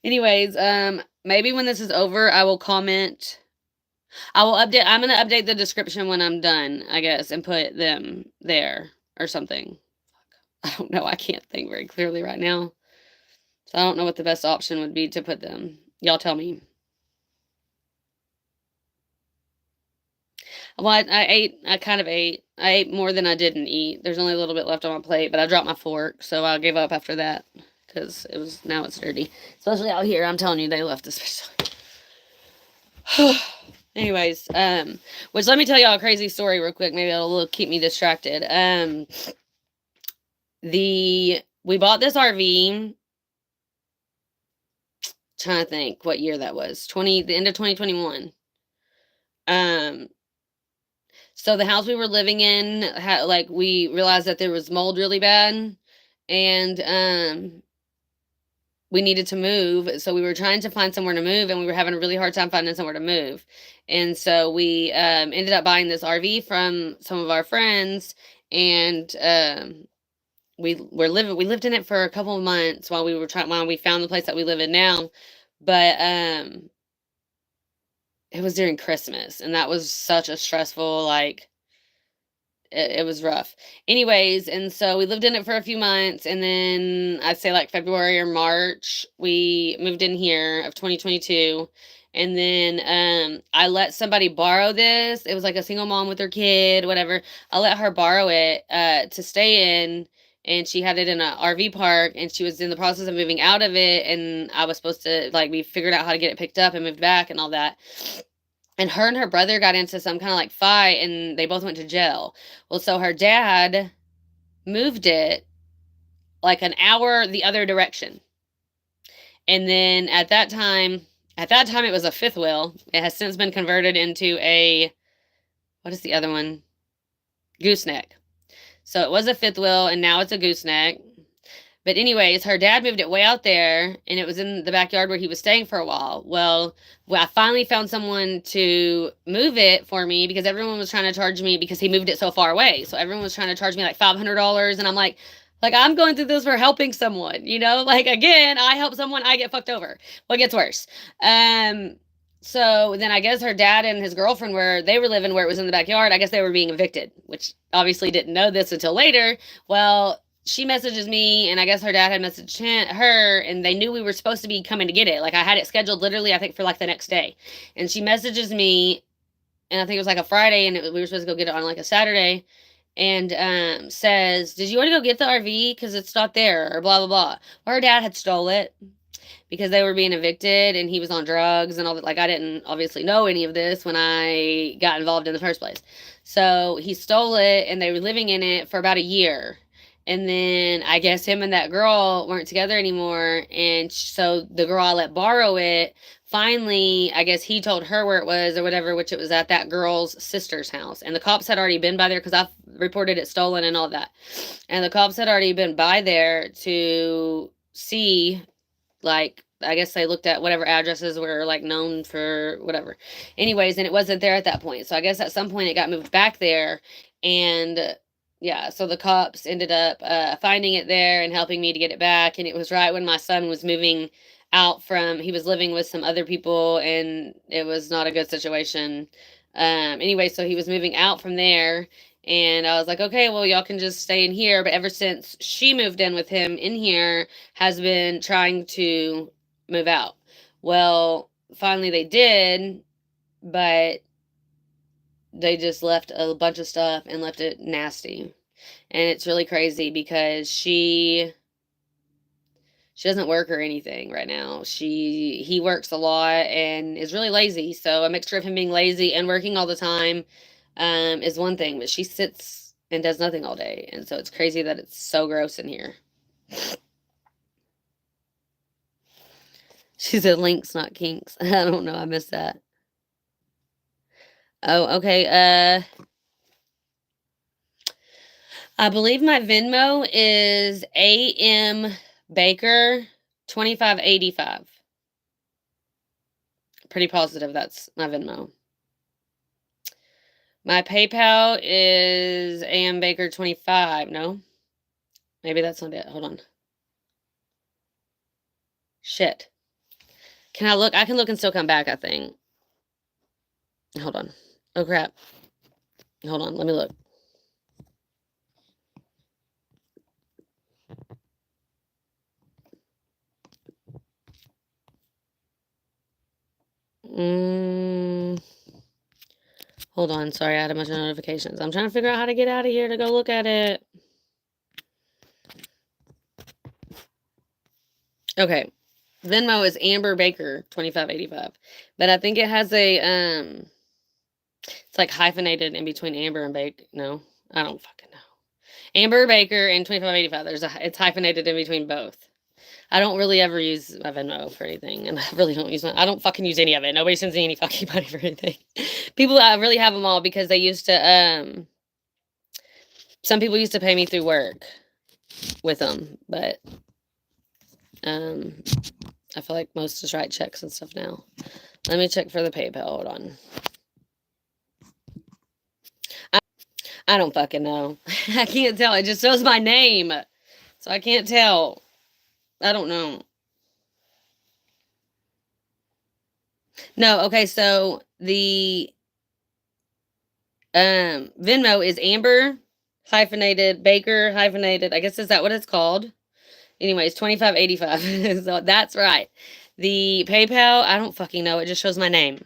A: Anyways, maybe when this is over, I will comment I will update. I'm gonna update the description when I'm done, I guess, and put them there or something. I don't know. I can't think very clearly right now. So I don't know what the best option would be to put them. Y'all tell me. Well, I ate. I kind of ate. I ate more than I didn't eat. There's only a little bit left on my plate, but I dropped my fork, so I gave up after that because it was now it's dirty, especially out here. I'm telling you, they left this. Anyways, which let me tell y'all a crazy story real quick. Maybe it'll keep me distracted. We bought this RV. Trying to think what year that was. The end of 2021. Um, so the house we were living in had like we realized that there was mold really bad, and we needed to move. So we were trying to find somewhere to move, and we were having a really hard time finding somewhere to move. And so we ended up buying this RV from some of our friends, and we lived in it for a couple of months while we found the place that we live in now. But it was during Christmas, and that was such a stressful, like, it was rough. Anyways, and so we lived in it for a few months, and then I'd say like February or March, we moved in here of 2022. And then I let somebody borrow this. It was like a single mom with her kid, whatever. I let her borrow it to stay in, and she had it in an RV park, and she was in the process of moving out of it, and I was supposed to, like, we figured out how to get it picked up and moved back and all that. And her brother got into some kind of like fight, and they both went to jail. Well, so her dad moved it like an hour the other direction. And then at that time it was a fifth wheel. It has since been converted into a, what is the other one? Gooseneck. So it was a fifth wheel, and now it's a gooseneck. But anyways, her dad moved it way out there, and it was in the backyard where he was staying for a while. Well, I finally found someone to move it for me because everyone was trying to charge me because he moved it so far away. So everyone was trying to charge me like $500, and I'm like, I'm going through this for helping someone, like, again, I help someone, I get fucked over. What gets worse? So then I guess her dad and his girlfriend, where they were living, where it was in the backyard, I guess they were being evicted, which obviously didn't know this until later. Well, she messages me, and I guess her dad had messaged her, and they knew we were supposed to be coming to get it. Like, I had it scheduled literally, I think, for like the next day. And she messages me, and I think it was like a Friday, and we were supposed to go get it on like a Saturday, and says, "Did you want to go get the RV? Because it's not there," or blah, blah, blah. Well, her dad had stole it because they were being evicted, and he was on drugs and all that. Like, I didn't obviously know any of this when I got involved in the first place. So he stole it, and they were living in it for about a year. And then I guess him and that girl weren't together anymore. And so the girl I let borrow it, finally, I guess he told her where it was or whatever, which it was at that girl's sister's house. And the cops had already been by there because I reported it stolen and all that. And the cops had already been by there to see, like, I guess they looked at whatever addresses were like known for whatever. Anyways, and it wasn't there at that point. So I guess at some point it got moved back there. And yeah, so the cops ended up finding it there and helping me to get it back. And it was right when my son was moving out he was living with some other people, and it was not a good situation. Anyway, so he was moving out from there, and I was like, okay, well, y'all can just stay in here. But ever since she moved in with him in here, has been trying to move out. Well, finally they did, but they just left a bunch of stuff and left it nasty. And it's really crazy because she doesn't work or anything right now. He works a lot and is really lazy. So a mixture of him being lazy and working all the time is one thing, but she sits and does nothing all day. And so it's crazy that it's so gross in here. She said links, not kinks. I don't know. I missed that. Oh, okay. I believe my Venmo is AM Baker 2585. Pretty positive that's my Venmo. My PayPal is AM Baker 25. No? Maybe that's not it. Hold on. Shit. Can I look? I can look and still come back, I think. Hold on. Oh, crap. Hold on. Let me look. Hold on. Sorry, I had a bunch of notifications. I'm trying to figure out how to get out of here to go look at it. Okay. Venmo is Amber Baker 2585. But I think it has a it's like hyphenated in between Amber and Bake. No, I don't fucking know. Amber Baker and 2585. It's hyphenated in between both. I don't really ever use my Venmo for anything, and I really don't I don't fucking use any of it. Nobody sends me any fucking money for anything. People really have them all because they used to some people used to pay me through work with them, but I feel like most just write checks and stuff now. Let me check for the PayPal. Hold on. I don't fucking know. I can't tell. It just shows my name, so I can't tell. I don't know. No, okay, so the Venmo is Amber hyphenated Baker hyphenated. I guess is that what it's called? Anyways, 2585. So that's right. The PayPal, I don't fucking know. It just shows my name.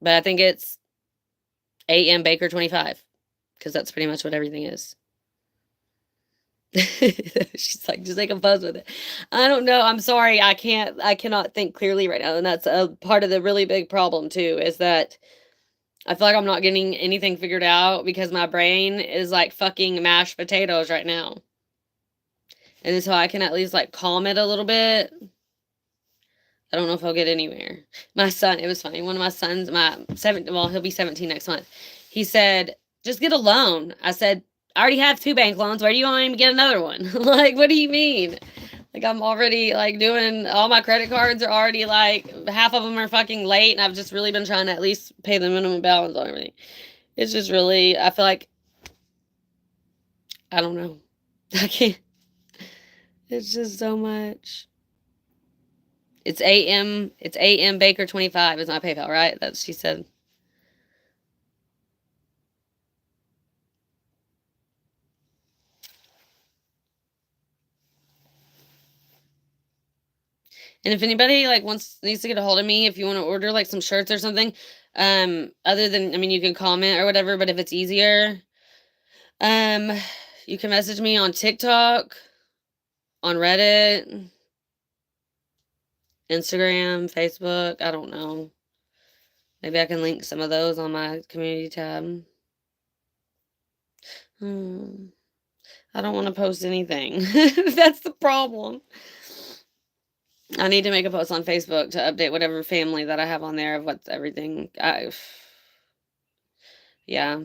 A: But I think it's AM Baker 25 because that's pretty much what everything is. She's like, just take a pose with it. I don't know. I'm sorry. I cannot think clearly right now. And that's a part of the really big problem too, is that I feel like I'm not getting anything figured out because my brain is like fucking mashed potatoes right now. And so I can at least like calm it a little bit. I don't know if I'll get anywhere. My son, it was funny. One of my sons, he'll be 17 next month. He said, just get a loan. I said, I already have 2 bank loans. Where do you want me to get another one? Like, what do you mean? Like, I'm already like doing all my credit cards are already like half of them are fucking late. And I've just really been trying to at least pay the minimum balance on everything. It's just really, I feel like, I don't know. I can't. It's just so much. It's AM Baker 25 is my PayPal, right? That's she said. And if anybody like needs to get a hold of me, if you want to order like some shirts or something, other than I mean you can comment or whatever, but if it's easier, um, you can message me on TikTok, on Reddit, Instagram, Facebook. I don't know. Maybe I can link some of those on my community tab. I don't want to post anything. That's the problem. I need to make a post on Facebook to update whatever family that I have on there of what's everything. Yeah,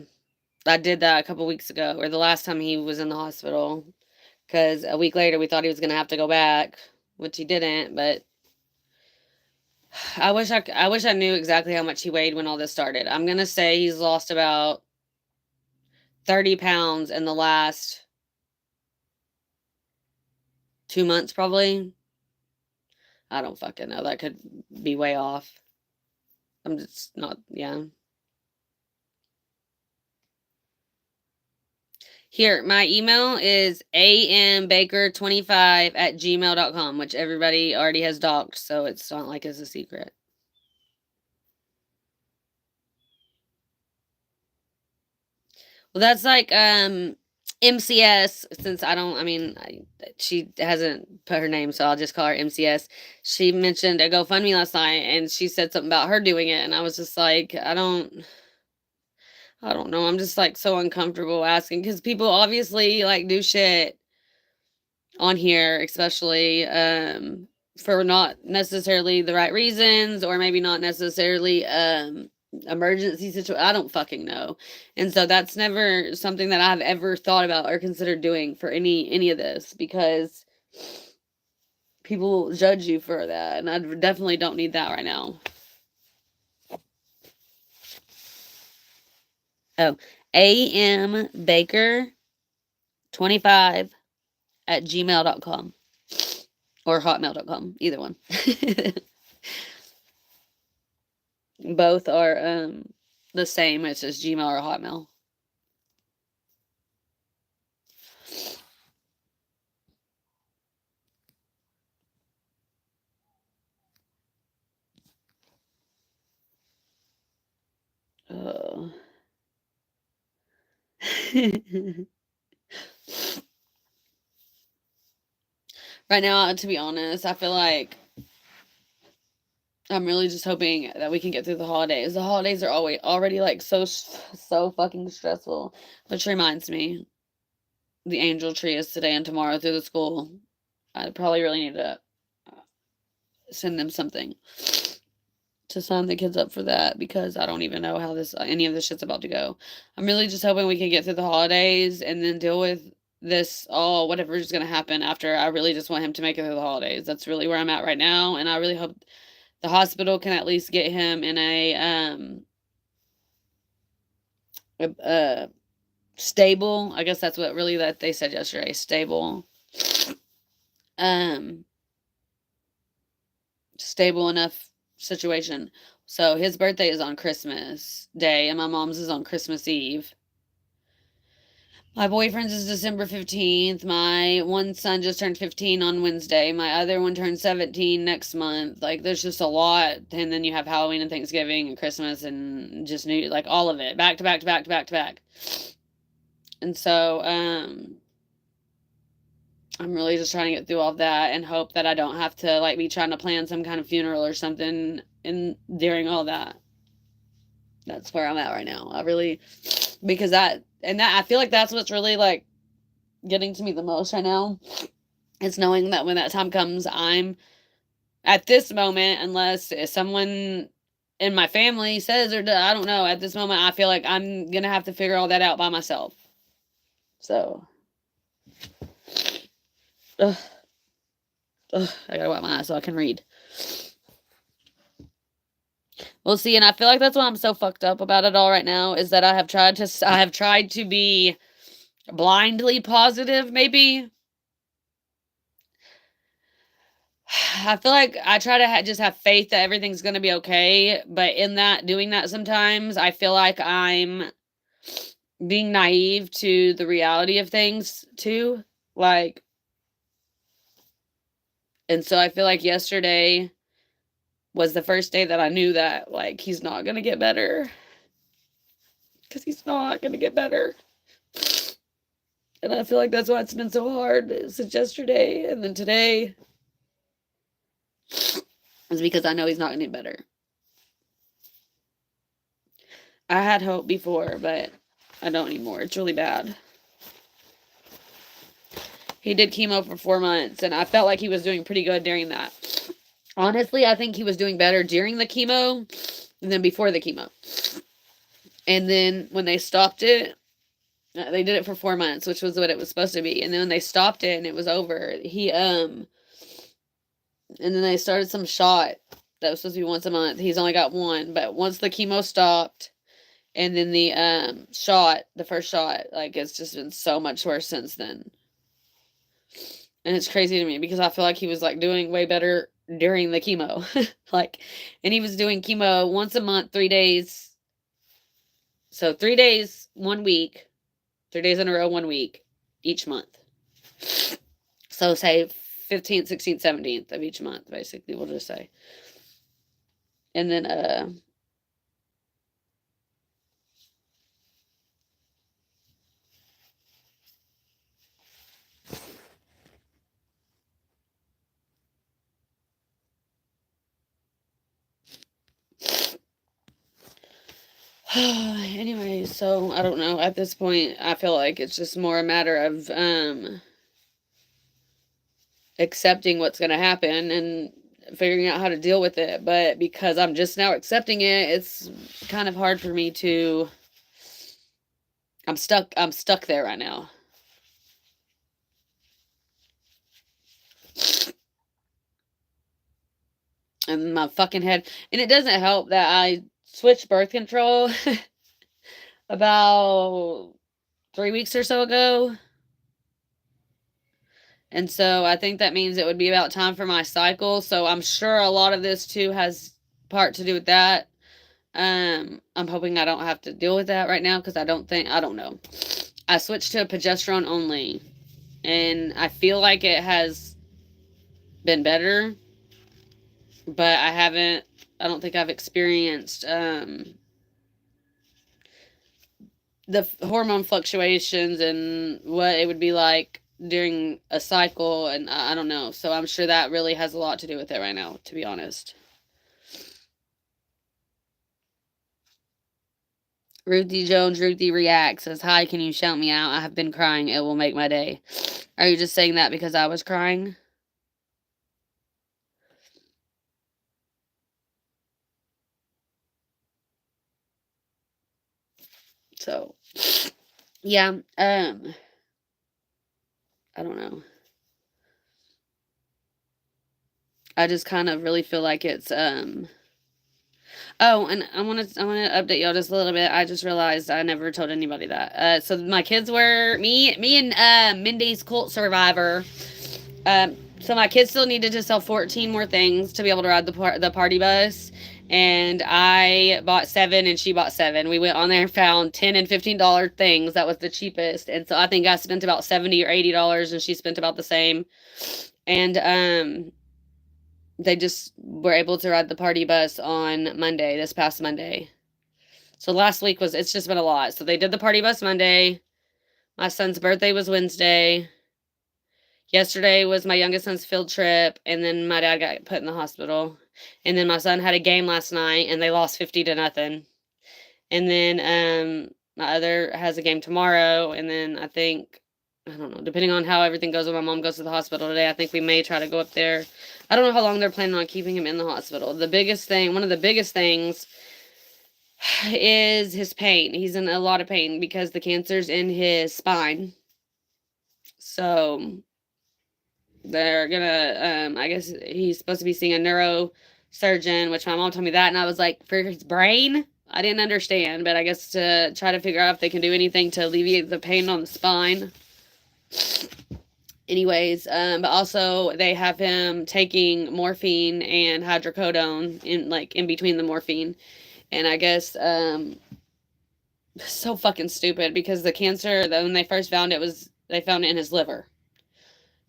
A: I did that a couple weeks ago, or the last time he was in the hospital, because a week later we thought he was gonna have to go back, which he didn't. But I wish I knew exactly how much he weighed when all this started. I'm gonna say he's lost about 30 pounds in the last 2 months, probably. I don't fucking know. That could be way off. I'm just not, yeah. Here, my email is ambaker25@gmail.com, which everybody already has docked, so it's not like it's a secret. Well, that's like MCS, since she hasn't put her name, so I'll just call her MCS. She mentioned a GoFundMe last night and she said something about her doing it, and I was just like, I don't know. I'm just like so uncomfortable asking because people obviously like do shit on here, especially for not necessarily the right reasons or maybe not necessarily emergency situation. I don't fucking know. And so that's never something that I've ever thought about or considered doing for any of this because people judge you for that, and I definitely don't need that right now. Oh, AM Baker 25@gmail.com or hotmail.com, either one. Both are the same. It's just Gmail or Hotmail. Oh. Right now, to be honest, I feel like I'm really just hoping that we can get through the holidays. The holidays are already like so fucking stressful. Which reminds me, the angel tree is today and tomorrow through the school. I probably really need to send them something to sign the kids up for that, because I don't even know how any of this shit's about to go. I'm really just hoping we can get through the holidays and then deal with this whatever is going to happen after. I really just want him to make it through the holidays. That's really where I'm at right now, and I really hope the hospital can at least get him in a stable. I guess that's what really that they said yesterday. Stable. Stable enough situation. So his birthday is on Christmas Day, and my mom's is on Christmas Eve. My boyfriend's is December 15th. My one son just turned 15 on Wednesday. My other one turns 17 next month. Like, there's just a lot. And then you have Halloween and Thanksgiving and Christmas and just new, like, all of it. Back to back to back to back to back. And so, I'm really just trying to get through all that and hope that I don't have to, like, be trying to plan some kind of funeral or something during all that. That's where I'm at right now. I really, because I feel like that's what's really, like, getting to me the most right now. It's knowing that when that time comes, I'm at this moment, unless someone in my family says, or I don't know, at this moment, I feel like I'm going to have to figure all that out by myself. So, I gotta wipe my eyes so I can read. We'll see, and I feel like that's why I'm so fucked up about it all right now, is that I have tried to be blindly positive, maybe. I feel like I try to just have faith that everything's going to be okay, but in doing that sometimes, I feel like I'm being naive to the reality of things too. Like, and so I feel like yesterday was the first day that I knew that, like, he's not going to get better. Because he's not going to get better. And I feel like that's why it's been so hard since yesterday. And then today is because I know he's not going to get better. I had hope before, but I don't anymore. It's really bad. He did chemo for 4 months, and I felt like he was doing pretty good during that. Honestly, I think he was doing better during the chemo than before the chemo. And then when they stopped it, they did it for 4 months, which was what it was supposed to be. And then when they stopped it and it was over, and then they started some shot that was supposed to be once a month. He's only got one, but once the chemo stopped, and then the first shot, like, it's just been so much worse since then. And it's crazy to me because I feel like he was, like, doing way better during the chemo. Like, and he was doing chemo once a month, 3 days. So 3 days, 1 week, 3 days in a row, 1 week, each month. So say 15th, 16th, 17th of each month, basically, we'll just say. And then, anyway, so I don't know. At this point, I feel like it's just more a matter of accepting what's going to happen and figuring out how to deal with it. But because I'm just now accepting it, it's kind of hard for me to. I'm stuck there right now. And my fucking head, and it doesn't help that I switched birth control about 3 weeks or so ago. And so I think that means it would be about time for my cycle. So I'm sure a lot of this too has part to do with that. I'm hoping I don't have to deal with that right now because I don't know. I switched to a progesterone only, and I feel like it has been better, but I don't think I've experienced the hormone fluctuations and what it would be like during a cycle, and I don't know. So I'm sure that really has a lot to do with it right now, to be honest. Ruthie Jones, Ruthie Reacts says, "Hi, can you shout me out? I have been crying. It will make my day." Are you just saying that because I was crying? So, yeah, I don't know. I just kind of really feel like it's oh, and I want to update y'all just a little bit. I just realized I never told anybody that. So my kids were me and Mindy's cult survivor. So my kids still needed to sell 14 more things to be able to ride the party bus. And I bought 7 and she bought 7. We went on there and found $10 and $15 things. That was the cheapest. And so I think I spent about $70 or $80 and she spent about the same. And they just were able to ride the party bus on Monday, this past Monday. So last week it's just been a lot. So they did the party bus Monday. My son's birthday was Wednesday. Yesterday was my youngest son's field trip, and then my dad got put in the hospital. And then my son had a game last night, and they lost 50-0. And then my other has a game tomorrow, and then I don't know, depending on how everything goes when my mom goes to the hospital today, I think we may try to go up there. I don't know how long they're planning on keeping him in the hospital. One of the biggest things is his pain. He's in a lot of pain because the cancer's in his spine. So they're gonna I guess he's supposed to be seeing a neurosurgeon, which my mom told me that, and I was like, for his brain? I didn't understand, but I guess to try to figure out if they can do anything to alleviate the pain on the spine. Anyways, but also they have him taking morphine and hydrocodone in between the morphine. And I guess so fucking stupid because the cancer, when they first found it, they found it in his liver.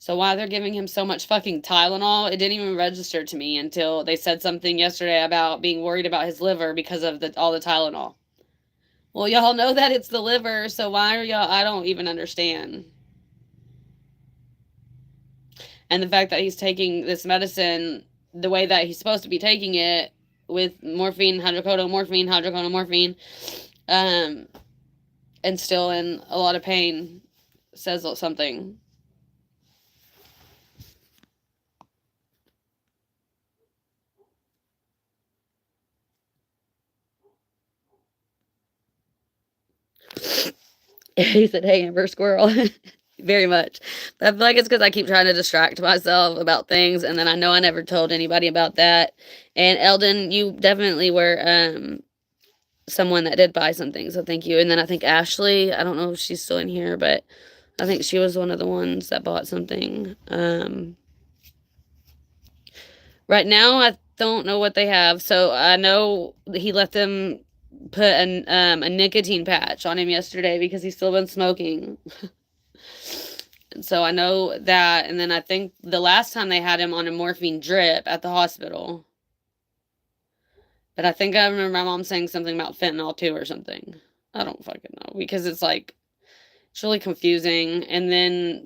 A: So why they're giving him so much fucking Tylenol, it didn't even register to me until they said something yesterday about being worried about his liver because of all the Tylenol. Well, y'all know that it's the liver, so why are y'all, I don't even understand. And the fact that he's taking this medicine the way that he's supposed to be taking it, with morphine, hydrocodone, and still in a lot of pain, says something. He said, "Hey, Amber Squirrel." Very much. But I feel like it's because I keep trying to distract myself about things, and then I know I never told anybody about that. And Eldon, you definitely were someone that did buy something, so thank you. And then I think Ashley, I don't know if she's still in here, but I think she was one of the ones that bought something. Right now, I don't know what they have. So I know he let them put a nicotine patch on him yesterday because he's still been smoking. So I know that, and then I think the last time they had him on a morphine drip at the hospital. But I think I remember my mom saying something about fentanyl too or something. I don't fucking know because it's really confusing. And then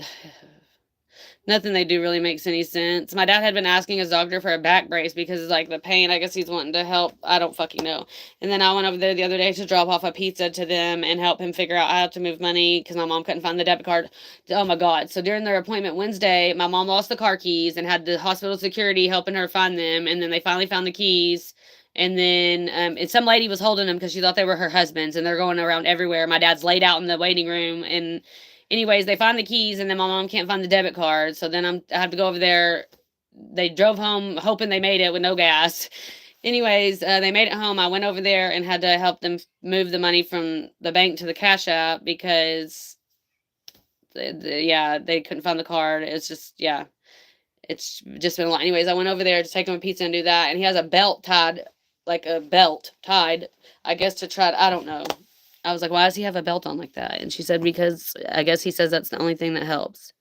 A: nothing they do really makes any sense. My dad had been asking his doctor for a back brace because the pain. I guess he's wanting to help. I don't fucking know. And then I went over there the other day to drop off a pizza to them and help him figure out how to move money because my mom couldn't find the debit card. Oh my God. So during their appointment Wednesday, my mom lost the car keys and had the hospital security helping her find them. And then they finally found the keys. And then and some lady was holding them because she thought they were her husband's, and they're going around everywhere. My dad's laid out in the waiting room, and anyways, they find the keys, and then my mom can't find the debit card. So then I have to go over there. They drove home hoping they made it with no gas. Anyways, they made it home. I went over there and had to help them move the money from the bank to the Cash App because they couldn't find the card. It's just it's just been a lot. Anyways, I went over there to take him a pizza and do that, and he has a belt tied like a belt tied, I guess to try to, I don't know. I was like, why does he have a belt on like that? And she said, because I guess he says that's the only thing that helps.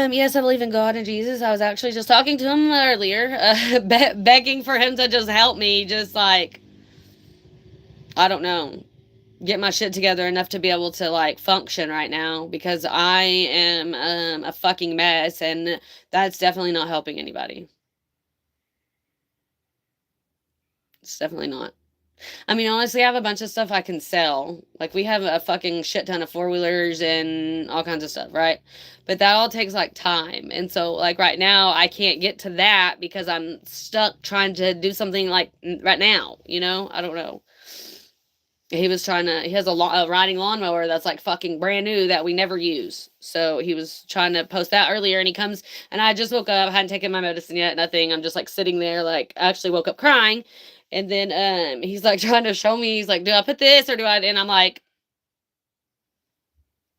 A: Yes, I believe in God and Jesus. I was actually just talking to him earlier, begging for him to just help me, just like, I don't know, get my shit together enough to be able to like function right now because I am a fucking mess and that's definitely not helping anybody. It's definitely not. I mean, honestly, I have a bunch of stuff I can sell. Like, we have a fucking shit ton of four-wheelers and all kinds of stuff, right? But that all takes, like, time. And so, like, right now, I can't get to that because I'm stuck trying to do something, like, right now, you know? I don't know. He was trying to, he has a riding lawnmower that's, like, fucking brand new that we never use. So he was trying to post that earlier, and he comes, and I just woke up, hadn't taken my medicine yet, nothing. I'm just, like, sitting there, like, I actually woke up crying. And then he's like trying to show me, he's like, do I put this or do I? And I'm like,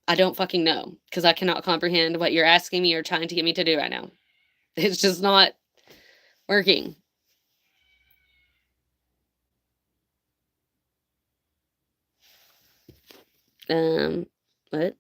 A: I don't fucking know because I cannot comprehend what you're asking me or trying to get me to do right now. It's just not working. What?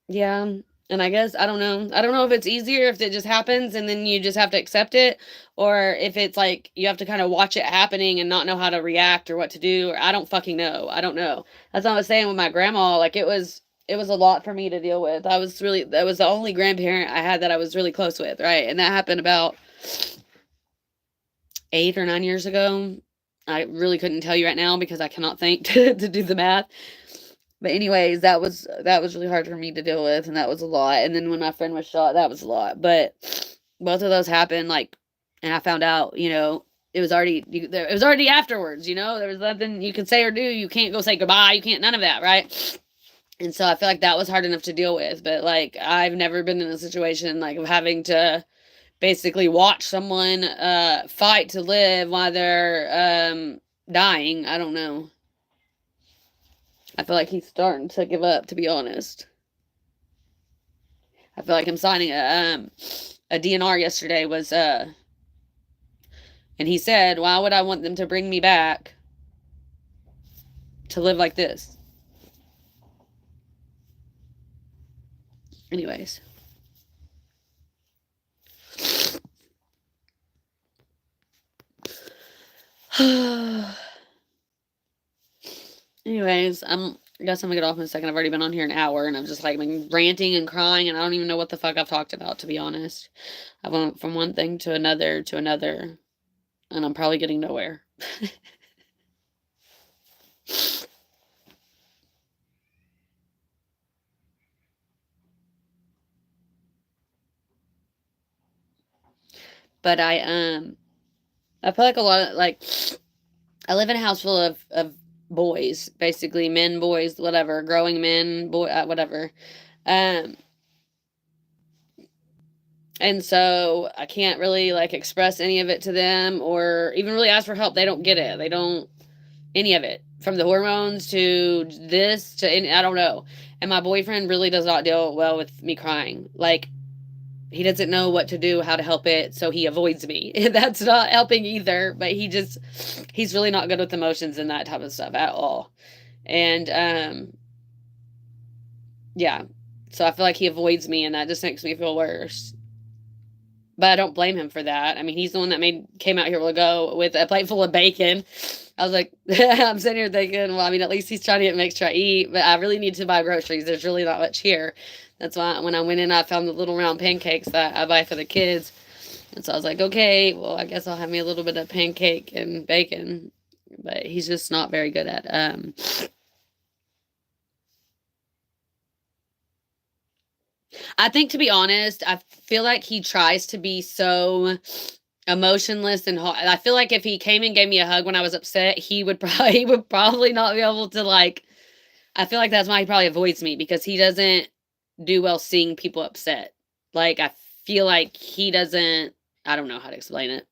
A: Yeah. And I guess I don't know. I don't know if it's easier if it just happens and then you just have to accept it, or if it's like you have to kind of watch it happening and not know how to react or what to do. Or I don't fucking know. I don't know. That's what I was saying with my grandma. Like it was a lot for me to deal with. That was the only grandparent I had that I was really close with, right? And that happened about 8 or 9 years ago. I really couldn't tell you right now because I cannot think to do the math. But anyways, that was really hard for me to deal with, and that was a lot. And then when my friend was shot, that was a lot. But both of those happened like, and I found out, it was already afterwards. There was nothing you could say or do. You can't go say goodbye. You can't none of that, right? And so I feel like that was hard enough to deal with. But like I've never been in a situation like of having to basically watch someone fight to live while they're dying. I don't know. I feel like he's starting to give up, to be honest. I feel like him signing a DNR yesterday was and he said, "Why would I want them to bring me back to live like this?" Anyways. Anyways, I guess I'm gonna get off in a second. I've already been on here an hour and I've just like been ranting and crying and I don't even know what the fuck I've talked about, to be honest. I went from one thing to another, and I'm probably getting nowhere. But I feel like a lot of like I live in a house full of boys, basically men, boys, whatever, growing men, boy, whatever. Um, and so I can't really like express any of it to them or even really ask for help. They don't get it. They don't any of it from the hormones to this to any, I don't know. And my boyfriend really does not deal well with me crying. Like he doesn't know what to do, how to help it, so he avoids me. That's not helping either, but he's really not good with emotions and that type of stuff at all. And yeah. So I feel like he avoids me and that just makes me feel worse. But I don't blame him for that. I mean, he's the one that came out here a while ago with a plate full of bacon. I was like, I'm sitting here thinking, well, I mean, at least he's trying to get mixed to eat, but I really need to buy groceries. There's really not much here. That's why when I went in, I found the little round pancakes that I buy for the kids. And so I was like, okay, well, I guess I'll have me a little bit of pancake and bacon. But he's just not very good at I think, to be honest, I feel like he tries to be so emotionless and I feel like if he came and gave me a hug when I was upset, he would probably not be able to, like, I feel like that's why he probably avoids me, because he doesn't do well seeing people upset. Like, I feel like he doesn't, I don't know how to explain it.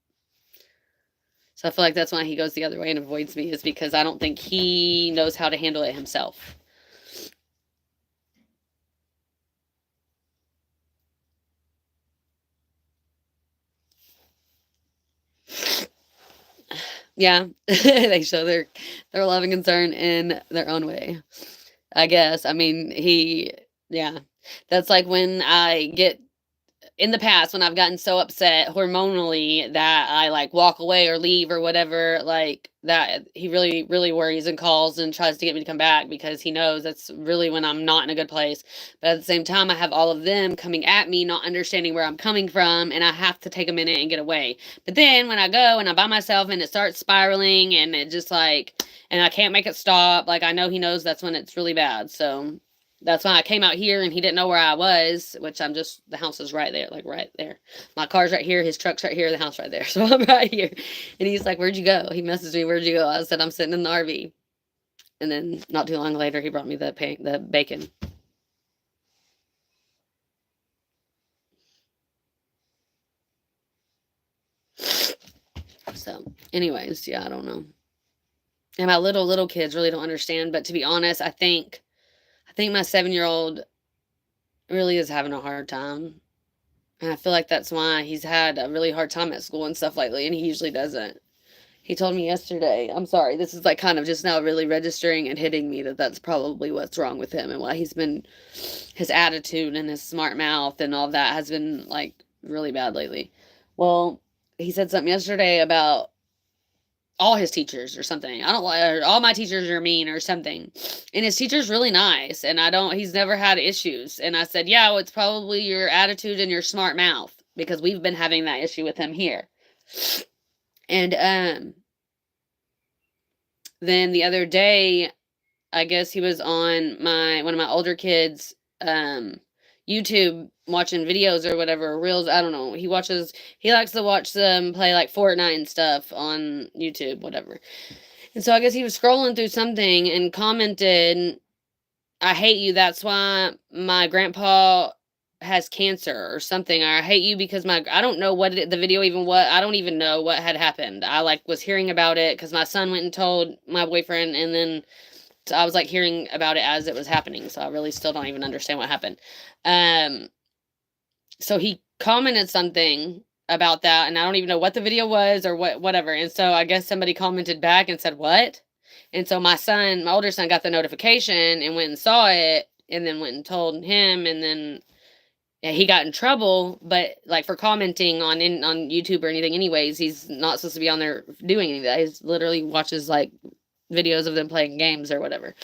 A: So I feel like that's why he goes the other way and avoids me, is because I don't think he knows how to handle it himself. Yeah, they show their love and concern in their own way, I guess. I mean, yeah, that's like when I get in the past, when I've gotten so upset hormonally that I, like, walk away or leave or whatever, like that, he really, really worries and calls and tries to get me to come back, because he knows that's really when I'm not in a good place. But at the same time, I have all of them coming at me, not understanding where I'm coming from, and I have to take a minute and get away. But then when I go and I'm by myself and it starts spiraling and it just, like, and I can't make it stop, like, I know he knows that's when it's really bad. So that's why I came out here and he didn't know where I was, which the house is right there, like right there. My car's right here, his truck's right here, the house right there. So I'm right here. And he's like, "Where'd you go?" He messaged me, "Where'd you go?" I said, "I'm sitting in the RV." And then not too long later, he brought me the bacon. So, anyways, yeah, I don't know. And my little kids really don't understand. But to be honest, I think my 7-year-old really is having a hard time. And I feel like that's why he's had a really hard time at school and stuff lately, and he usually doesn't. He told me yesterday, I'm sorry, this is, like, kind of just now really registering and hitting me that that's probably what's wrong with him, and why his attitude and his smart mouth and all that has been, like, really bad lately. Well, he said something yesterday about all his teachers or something. I don't like, all my teachers are mean or something. And his teacher's really nice, and he's never had issues. And I said, "Yeah, well, it's probably your attitude and your smart mouth, because we've been having that issue with him here." And then the other day, I guess he was on one of my older kids' YouTube watching videos or whatever, reels. I don't know. He likes to watch them play, like, Fortnite and stuff on YouTube, whatever. And so I guess he was scrolling through something and commented, "I hate you. That's why my grandpa has cancer," or something. Or, "I hate you because I don't know what the video even was. I don't even know what had happened. I, like, was hearing about it because my son went and told my boyfriend, and then so I was, like, hearing about it as it was happening. So I really still don't even understand what happened." Um, so he commented something about that, and I don't even know what the video was or whatever. And so I guess somebody commented back and said, "What?" And so my older son got the notification and went and saw it, and then went and told him, and then he got in trouble, but, like, for commenting on YouTube or anything anyways. He's not supposed to be on there doing any of that. He literally watches, like, videos of them playing games or whatever.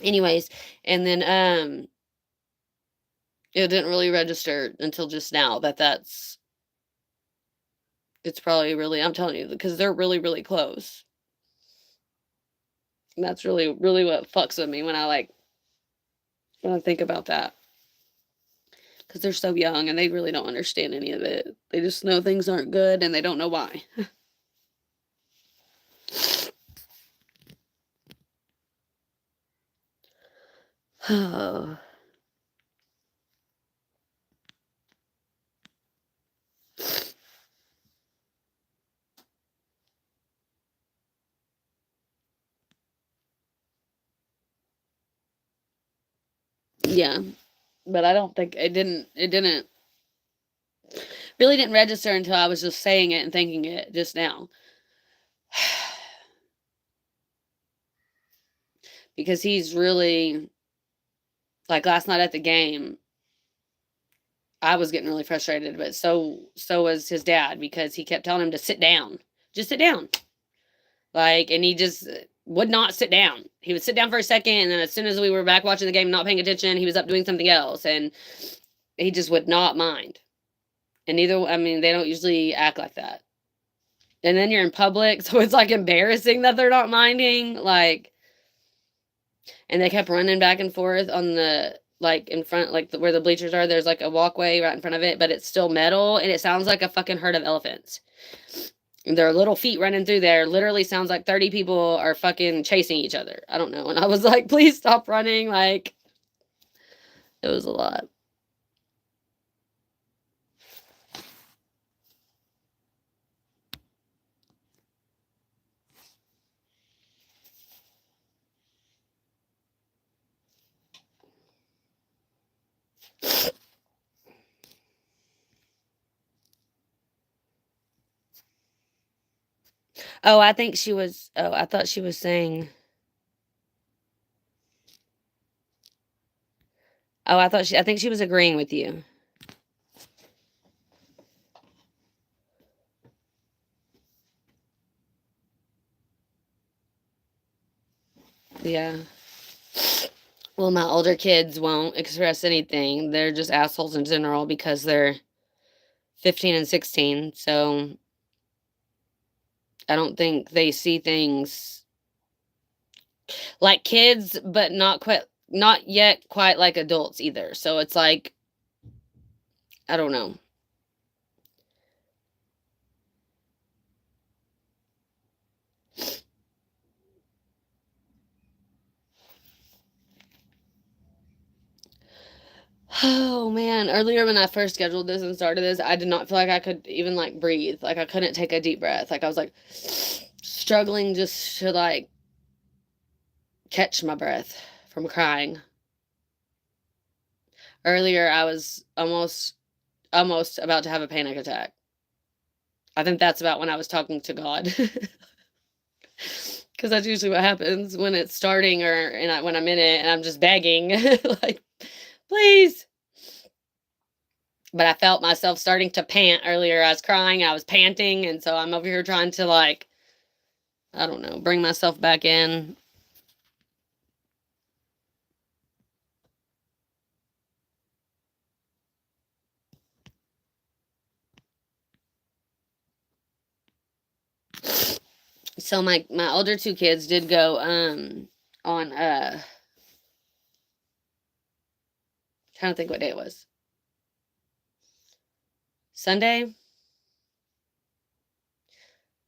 A: Anyways, and then it didn't really register until just now it's probably really, I'm telling you, because they're really, really close. And that's really, really what fucks with me when I think about that. Because they're so young and they really don't understand any of it. They just know things aren't good and they don't know why. Oh. Yeah. But I don't think it didn't really didn't register until I was just saying it and thinking it just now. Because he's really, like, last night at the game, I was getting really frustrated, but so was his dad, because he kept telling him to sit down. Just sit down. Like, and he just would not sit down. He would sit down for a second, and then as soon as we were back watching the game, not paying attention, he was up doing something else, and he just would not mind. And I mean, they don't usually act like that. And then you're in public, so it's like embarrassing that they're not minding. Like, and they kept running back and forth on the, like, in front, like where the bleachers are. There's like a walkway right in front of it, but it's still metal, and it sounds like a fucking herd of elephants. And their little feet running through there literally sounds like 30 people are fucking chasing each other. I don't know. And I was like, please stop running. Like, it was a lot. Oh, I think she was. Oh, I thought she was saying. Oh, I think she was agreeing with you. Yeah. Well, my older kids won't express anything. They're just assholes in general because they're 15 and 16. So I don't think they see things like kids, but not yet quite like adults either. So it's like, I don't know. Oh man, earlier when I first scheduled this and started this, I did not feel like I could even like breathe. Like I couldn't take a deep breath. Like I was like struggling just to like catch my breath from crying. Earlier I was almost about to have a panic attack. I think that's about when I was talking to God. Cuz that's usually what happens when it's starting when I'm in it and I'm just begging like please. But I felt myself starting to pant earlier. I was crying, I was panting, and so I'm over here trying to like, I don't know, bring myself back in. So my older two kids did go on trying to think what day it was. Sunday?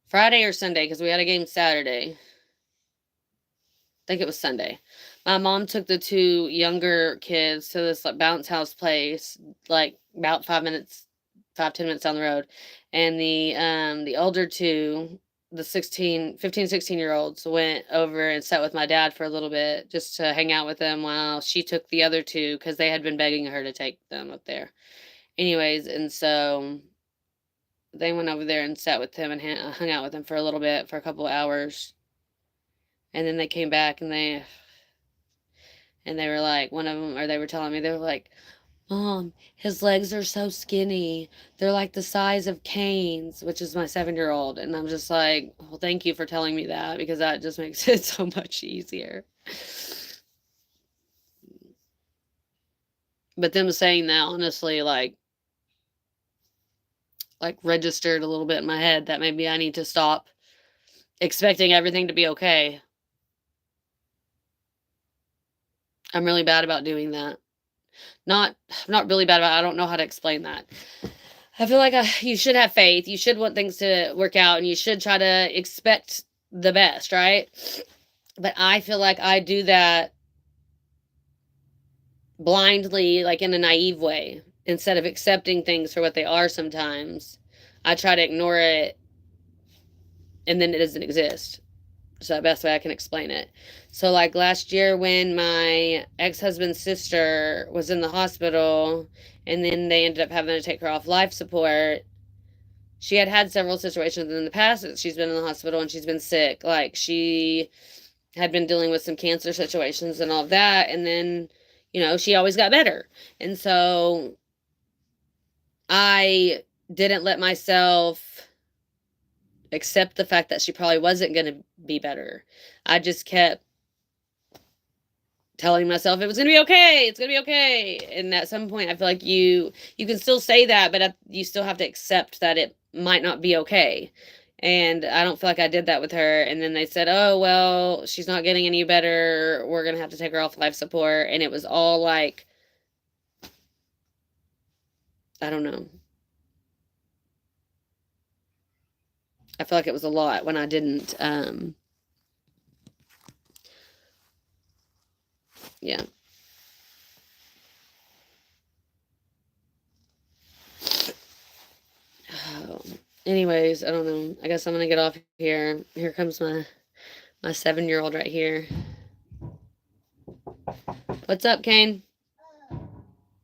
A: Friday or Sunday, because we had a game Saturday. I think it was Sunday. My mom took the two younger kids to this like bounce house place, like about 5 minutes, 5-10 minutes down the road. And the older two, the 16 year olds went over and sat with my dad for a little bit just to hang out with them while she took the other two because they had been begging her to take them up there. Anyways, and so they went over there and sat with him and hung out with him for a little bit, for a couple of hours. And then they came back and they were like, one of them, or they were telling me, they were like, Mom, his legs are so skinny. They're like the size of canes, which is my 7-year-old. And I'm just like, well, thank you for telling me that because that just makes it so much easier. But them saying that honestly, like registered a little bit in my head that maybe I need to stop expecting everything to be okay. I'm really bad about doing that. Not not really bad about it. I don't know how to explain that. I feel like you should have faith. You should want things to work out and you should try to expect the best, right? But I feel like I do that blindly, like in a naive way, instead of accepting things for what they are sometimes. I try to ignore it and then it doesn't exist. So the best way I can explain it. So like last year when my ex-husband's sister was in the hospital and then they ended up having to take her off life support, she had several situations in the past that she's been in the hospital and she's been sick. Like she had been dealing with some cancer situations and all of that, and then she always got better. And so I didn't let myself accept the fact that she probably wasn't going to be better. I just kept telling myself it was gonna be okay, it's gonna be okay. And at some point, I feel like you can still say that, but you still have to accept that it might not be okay. And I don't feel like I did that with her. And then they said, "Oh well, she's not getting any better. We're gonna have to take her off life support." And it was all like, I don't know. I feel like it was a lot when I didn't. Yeah. Oh. Anyways, I don't know. I guess I'm gonna get off here. Here comes my 7-year-old right here. What's up, Kane? Can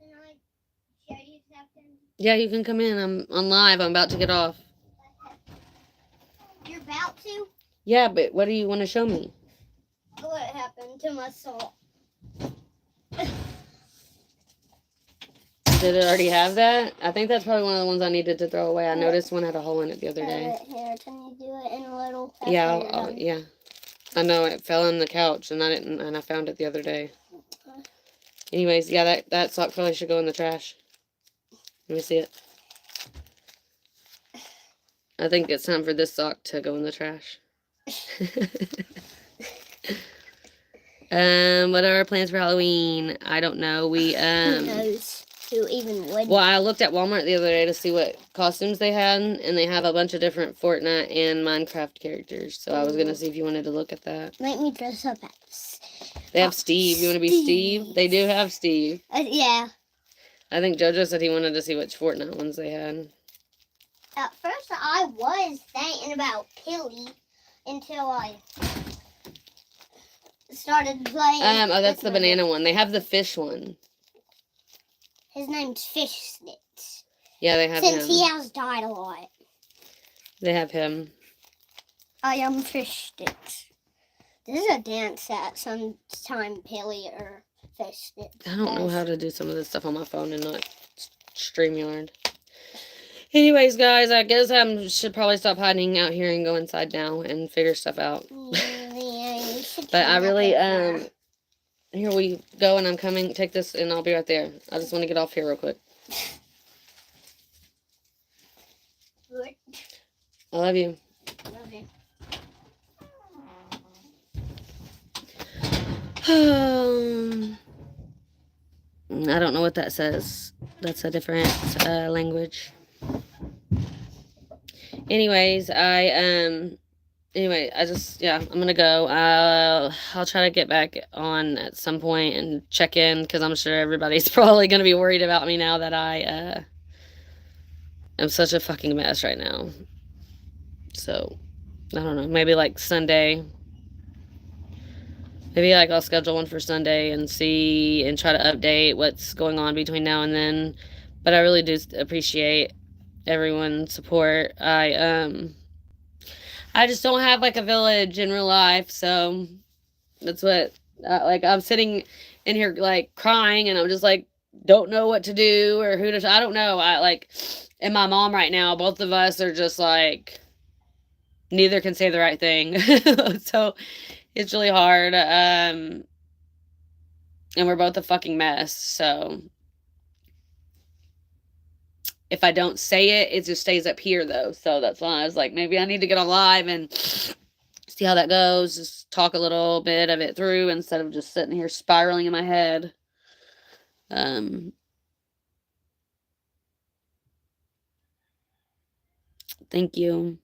A: I show you something? Yeah, you can come in. I'm on live. I'm about to get off. You're about to? Yeah, but what do you want to show me? What happened to my sock? Did it already have that? I think that's probably one of the ones I needed to throw away. I noticed one had a hole in it the other day. Here, can you do it in a little? Yeah, yeah. I know it fell on the couch, and I found it the other day. Anyways, yeah, that sock probably should go in the trash. Let me see it. I think it's time for this sock to go in the trash. What are our plans for Halloween? I don't know. We Who knows? Who even would? Well, I looked at Walmart the other day to see what costumes they had, and they have a bunch of different Fortnite and Minecraft characters. So I was gonna see if you wanted to look at that. Make me dress up as. They have Steve. You want to be Steve? They do have Steve. Yeah. I think JoJo said he wanted to see which Fortnite ones they had. At first, I was thinking about Pilly until I started playing. Oh, that's the banana one. They have the fish one. His name's Fish Sticks. Yeah, they have him. Since he has died a lot. They have him. I am Fish Sticks. This is a dance that sometime Pilly or Fish Sticks. I don't know how to do some of this stuff on my phone and not StreamYard. Anyways, guys, I guess I should probably stop hiding out here and go inside now and figure stuff out. Yeah, but I really, here we go, and I'm coming. Take this, and I'll be right there. I just want to get off here real quick. Good. I love you. Love you. I don't know what that says. That's a different language. Anyways, anyway, I'm gonna go. I'll try to get back on at some point and check in, because I'm sure everybody's probably gonna be worried about me now that I am such a fucking mess right now. So, I don't know, maybe like Sunday. Maybe like I'll schedule one for Sunday and see and try to update what's going on between now and then. But I really do appreciate everyone's support. I just don't have like a village in real life, so that's what like I'm sitting in here like crying, and I'm just like don't know what to do or who to. I don't know. I like, and my mom right now, both of us are just like neither can say the right thing, so it's really hard. And we're both a fucking mess. So if I don't say it, it just stays up here though. So that's why I was like, maybe I need to get on live and see how that goes. Just talk a little bit of it through instead of just sitting here spiraling in my head. Thank you.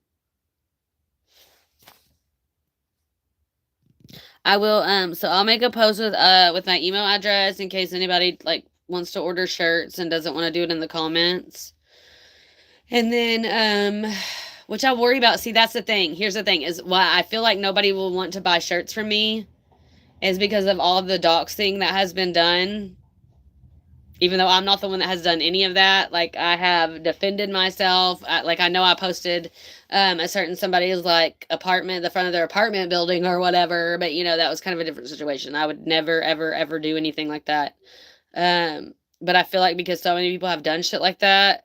A: I will, so I'll make a post with my email address in case anybody like wants to order shirts and doesn't want to do it in the comments. And then, which I worry about. See, that's the thing. Here's the thing, is why I feel like nobody will want to buy shirts from me is because of all of the doxing that has been done. Even though I'm not the one that has done any of that, like I have defended myself. Like I know I posted a certain somebody's like apartment, the front of their apartment building or whatever, but you know, that was kind of a different situation. I would never, ever, ever do anything like that. But I feel like because so many people have done shit like that,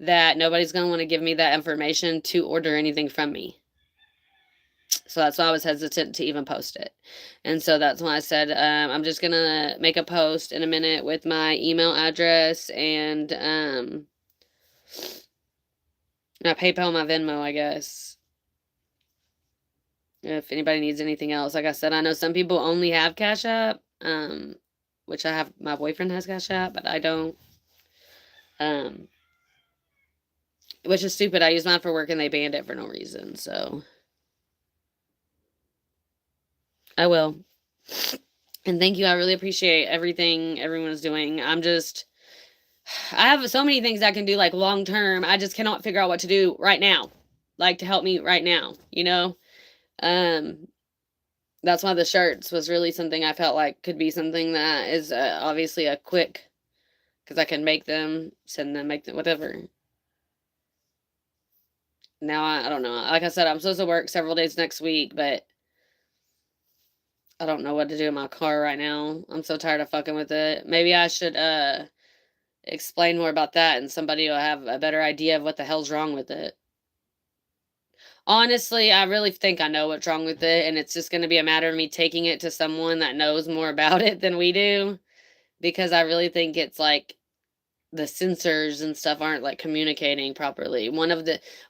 A: that nobody's going to want to give me that information to order anything from me. So that's why I was hesitant to even post it. And so that's why I said, I'm just gonna make a post in a minute with my email address and my PayPal, my Venmo, I guess. If anybody needs anything else, like I said, I know some people only have Cash App, which I have. My boyfriend has Cash App, but I don't. Which is stupid. I use mine for work and they banned it for no reason. So I will. And thank you. I really appreciate everything everyone is doing. I have so many things I can do like long term. I just cannot figure out what to do right now, like to help me right now, you know? Um, that's why the shirts was really something I felt like could be something that is obviously a quick, because I can make them, send them, make them, whatever. Now I don't know. Like I said, I'm supposed to work several days next week, but I don't know what to do in my car right now. I'm so tired of fucking with it. Maybe I should explain more about that and somebody will have a better idea of what the hell's wrong with it. Honestly, I really think I know what's wrong with it, and it's just going to be a matter of me taking it to someone that knows more about it than we do, because I really think it's like the sensors and stuff aren't like communicating properly.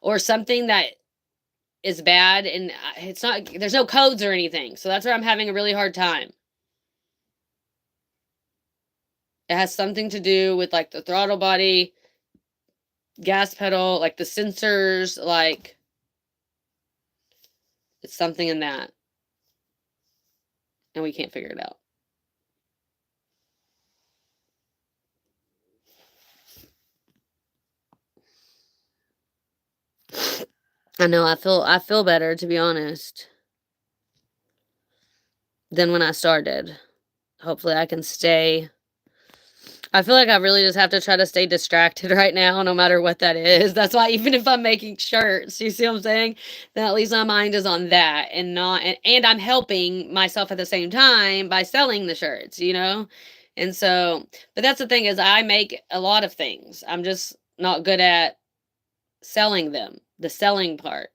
A: Or something that is bad, and it's not, there's no codes or anything. So that's where I'm having a really hard time. It has something to do with like the throttle body, gas pedal, like the sensors, like it's something in that. And we can't figure it out. I know I feel better, to be honest, than when I started. Hopefully I can stay. I feel like I really just have to try to stay distracted right now, no matter what that is. That's why even if I'm making shirts, you see what I'm saying? Then at least my mind is on that and not, and I'm helping myself at the same time by selling the shirts, you know? And so, but that's the thing is I make a lot of things. I'm just not good at selling them, the selling part.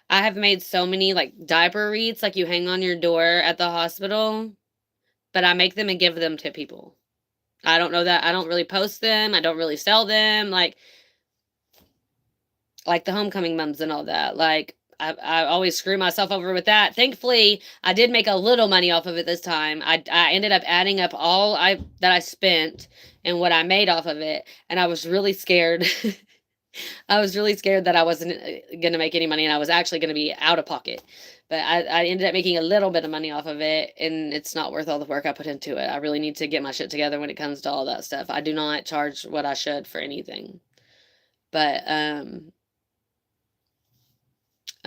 A: I have made so many like diaper wreaths like you hang on your door at the hospital, but I make them and give them to people. I don't know that I don't really post them. I don't really sell them like the homecoming mums and all that. Like I always screw myself over with that. Thankfully, I did make a little money off of it this time. I ended up adding up all I spent and what I made off of it, and I was really scared. I was really scared that I wasn't going to make any money and I was actually going to be out of pocket. But I ended up making a little bit of money off of it, and it's not worth all the work I put into it. I really need to get my shit together when it comes to all that stuff. I do not charge what I should for anything. But I'm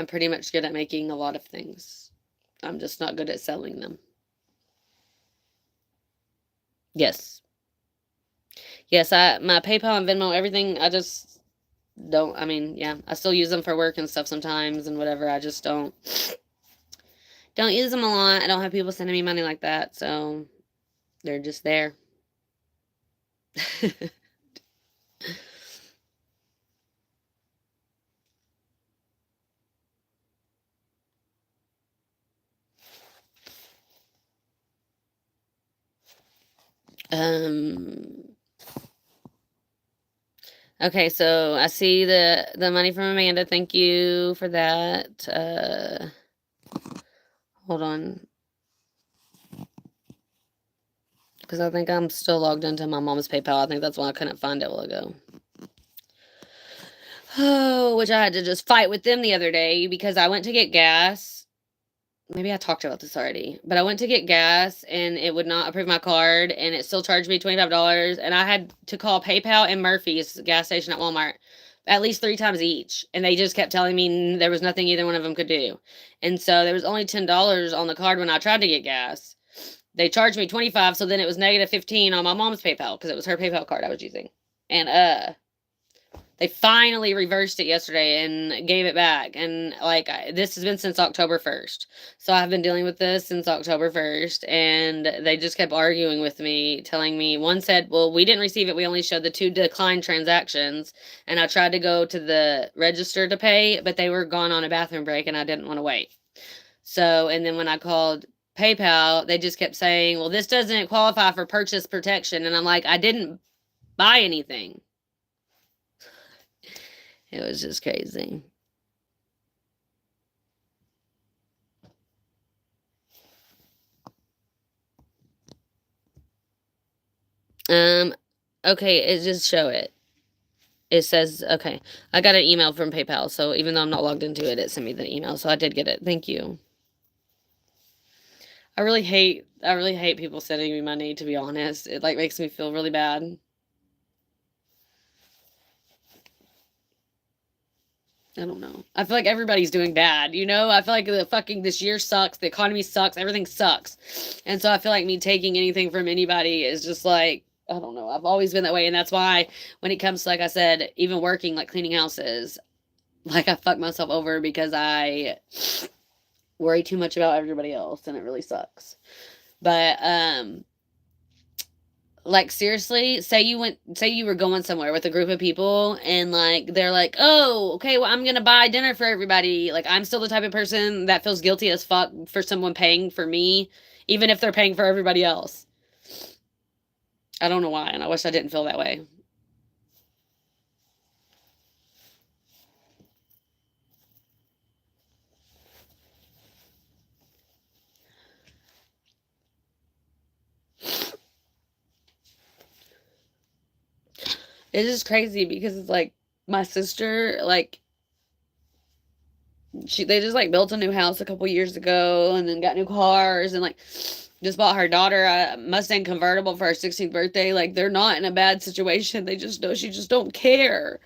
A: pretty much good at making a lot of things. I'm just not good at selling them. Yes. Yes, my PayPal and Venmo, everything, I just don't, I mean, yeah, I still use them for work and stuff sometimes and whatever. I just don't use them a lot. I don't have people sending me money like that, so they're just there. Okay, so I see the money from Amanda. Thank you for that. Hold on. Because I think I'm still logged into my mom's PayPal. I think that's why I couldn't find it a while ago. Oh, which I had to just fight with them the other day because I went to get gas. Maybe I talked about this already, but I went to get gas and it would not approve my card and it still charged me $25. And I had to call PayPal and Murphy's gas station at Walmart at least 3 times each. And they just kept telling me there was nothing either one of them could do. And so there was only $10 on the card when I tried to get gas. They charged me 25, so then it was negative 15 on my mom's PayPal because it was her PayPal card I was using. And They finally reversed it yesterday and gave it back. And like this has been since October 1st. So I've been dealing with this since October 1st, and they just kept arguing with me, telling me, one said, "Well, we didn't receive it. We only showed the 2 declined transactions." And I tried to go to the register to pay, but they were gone on a bathroom break and I didn't want to wait. So, and then when I called PayPal, they just kept saying, "Well, this doesn't qualify for purchase protection." And I'm like, "I didn't buy anything." It was just crazy. Okay, it just show it. It says, okay, I got an email from PayPal, so even though I'm not logged into it, it sent me the email, so I did get it. Thank you. I really hate people sending me money, to be honest. It like makes me feel really bad. I don't know. I feel like everybody's doing bad, you know? I feel like this year sucks, the economy sucks, everything sucks. And so I feel like me taking anything from anybody is just like, I don't know. I've always been that way, and that's why when it comes to, like I said, even working, like cleaning houses, like I fuck myself over because I worry too much about everybody else, and it really sucks. But like seriously, say you were going somewhere with a group of people and like they're like, "Oh, okay, well I'm going to buy dinner for everybody." Like I'm still the type of person that feels guilty as fuck for someone paying for me, even if they're paying for everybody else. I don't know why, and I wish I didn't feel that way. It's just crazy because it's like my sister, like they just like built a new house a couple years ago and then got new cars and like just bought her daughter a Mustang convertible for her 16th birthday. Like they're not in a bad situation. They just know she just don't care.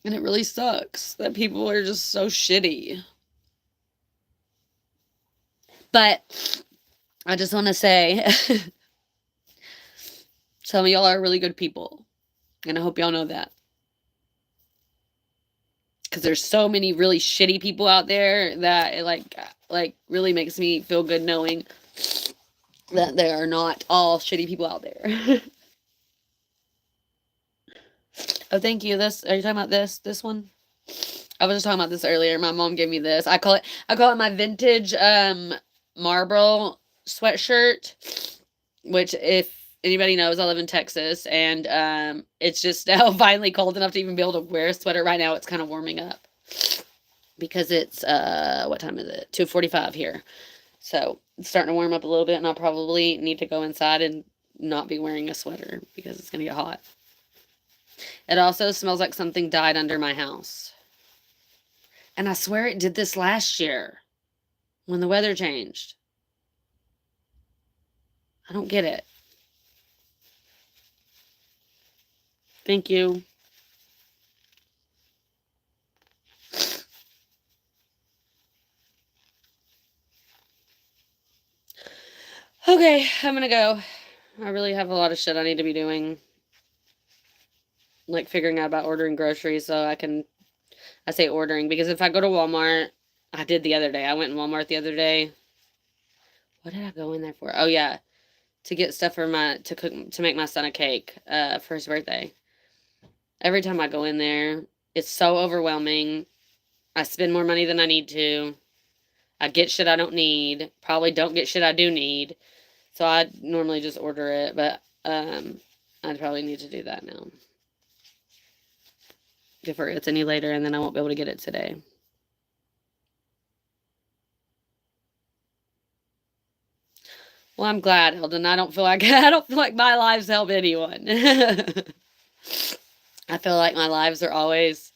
A: And it really sucks that people are just so shitty. But I just want to say some of y'all are really good people. And I hope y'all know that. Because there's so many really shitty people out there that it like really makes me feel good knowing that there are not all shitty people out there. Oh, thank you. Are you talking about this one? I was just talking about this earlier. My mom gave me this. I call it my vintage Marlboro sweatshirt, which if anybody knows, I live in Texas, and it's just now finally cold enough to even be able to wear a sweater. Right now it's kind of warming up because it's what time is it? 2:45 here. So it's starting to warm up a little bit, and I'll probably need to go inside and not be wearing a sweater because it's gonna get hot. It also smells like something died under my house. And I swear it did this last year when the weather changed. I don't get it. Thank you. Okay, I'm gonna go. I really have a lot of shit I need to be doing. Like figuring out about ordering groceries so I say ordering because if I go to Walmart, I did the other day. I went in Walmart the other day. What did I go in there for? Oh yeah, to get stuff for to make my son a cake for his birthday. Every time I go in there, it's so overwhelming. I spend more money than I need to. I get shit I don't need. Probably don't get shit I do need. So I normally just order it, but I'd probably need to do that now. If it's any later, and then I won't be able to get it today. Well, I'm glad, Hilden. I don't feel like my lives help anyone. I feel like my lives are always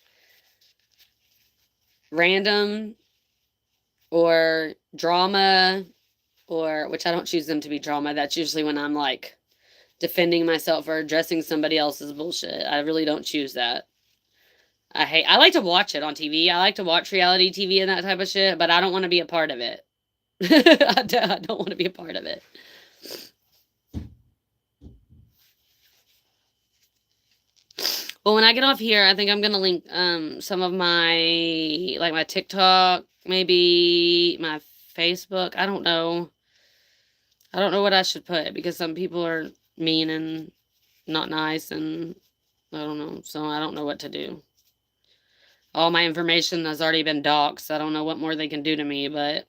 A: random or drama, or which I don't choose them to be drama. That's usually when I'm like defending myself or addressing somebody else's bullshit. I really don't choose that. I like to watch it on TV. I like to watch reality TV and that type of shit, but I don't want to be a part of it. I don't want to be a part of it. Well, when I get off here, I think I'm gonna link some of my my TikTok, maybe my Facebook. I don't know. I don't know what I should put because some people are mean and not nice, and I don't know. So I don't know what to do. All my information has already been doxed. I don't know what more they can do to me, but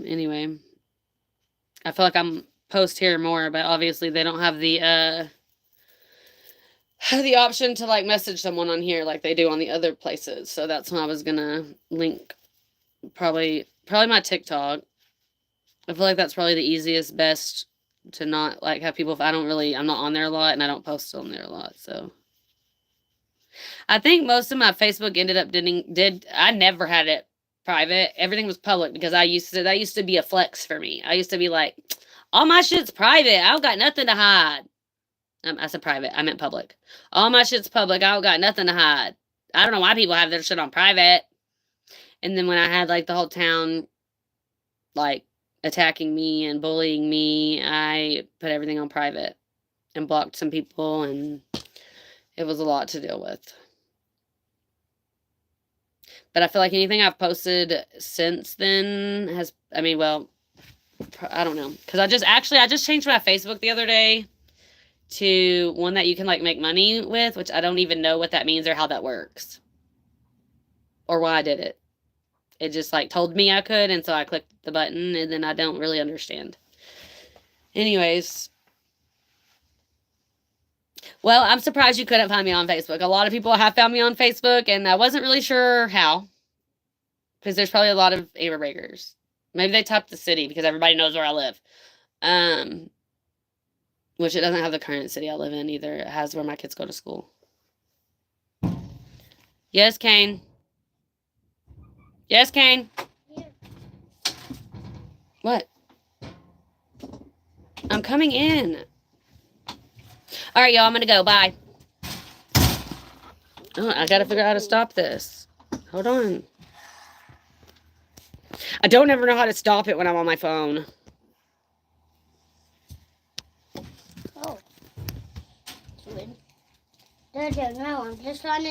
A: anyway, I feel like I'm post here more, but obviously they don't have the option to like message someone on here like they do on the other places. So that's when I was gonna link probably my TikTok. I feel like that's probably the easiest, best to not like have people. If I'm not on there a lot, and I don't post on there a lot. So I think most of my Facebook ended up I never had it private. Everything was public because that used to be a flex for me. I used to be like, all my shit's private. I don't got nothing to hide. I said private. I meant public. All my shit's public. I don't got nothing to hide. I don't know why people have their shit on private. And then when I had like the whole town like attacking me and bullying me, I put everything on private and blocked some people, and it was a lot to deal with. But I feel like anything I've posted since then has, I don't know. Because I just changed my Facebook the other day to one that you can like make money with, which I don't even know what that means or how that works. Or why I did it. It just like told me I could, and so I clicked the button, and then I don't really understand. Anyways. Well, I'm surprised you couldn't find me on Facebook. A lot of people have found me on Facebook, and I wasn't really sure how. Because there's probably a lot of Amber Breakers. Maybe they typed the city because everybody knows where I live. Which it doesn't have the current city I live in either. It has where my kids go to school. Yes, Kane. Yes, Kane. Yeah. What? I'm coming in. All right, y'all. I'm going to go. Bye. Oh, I got to figure out how to stop this. Hold on. I don't ever know how to stop it when I'm on my phone. Oh. I don't know. I'm just trying to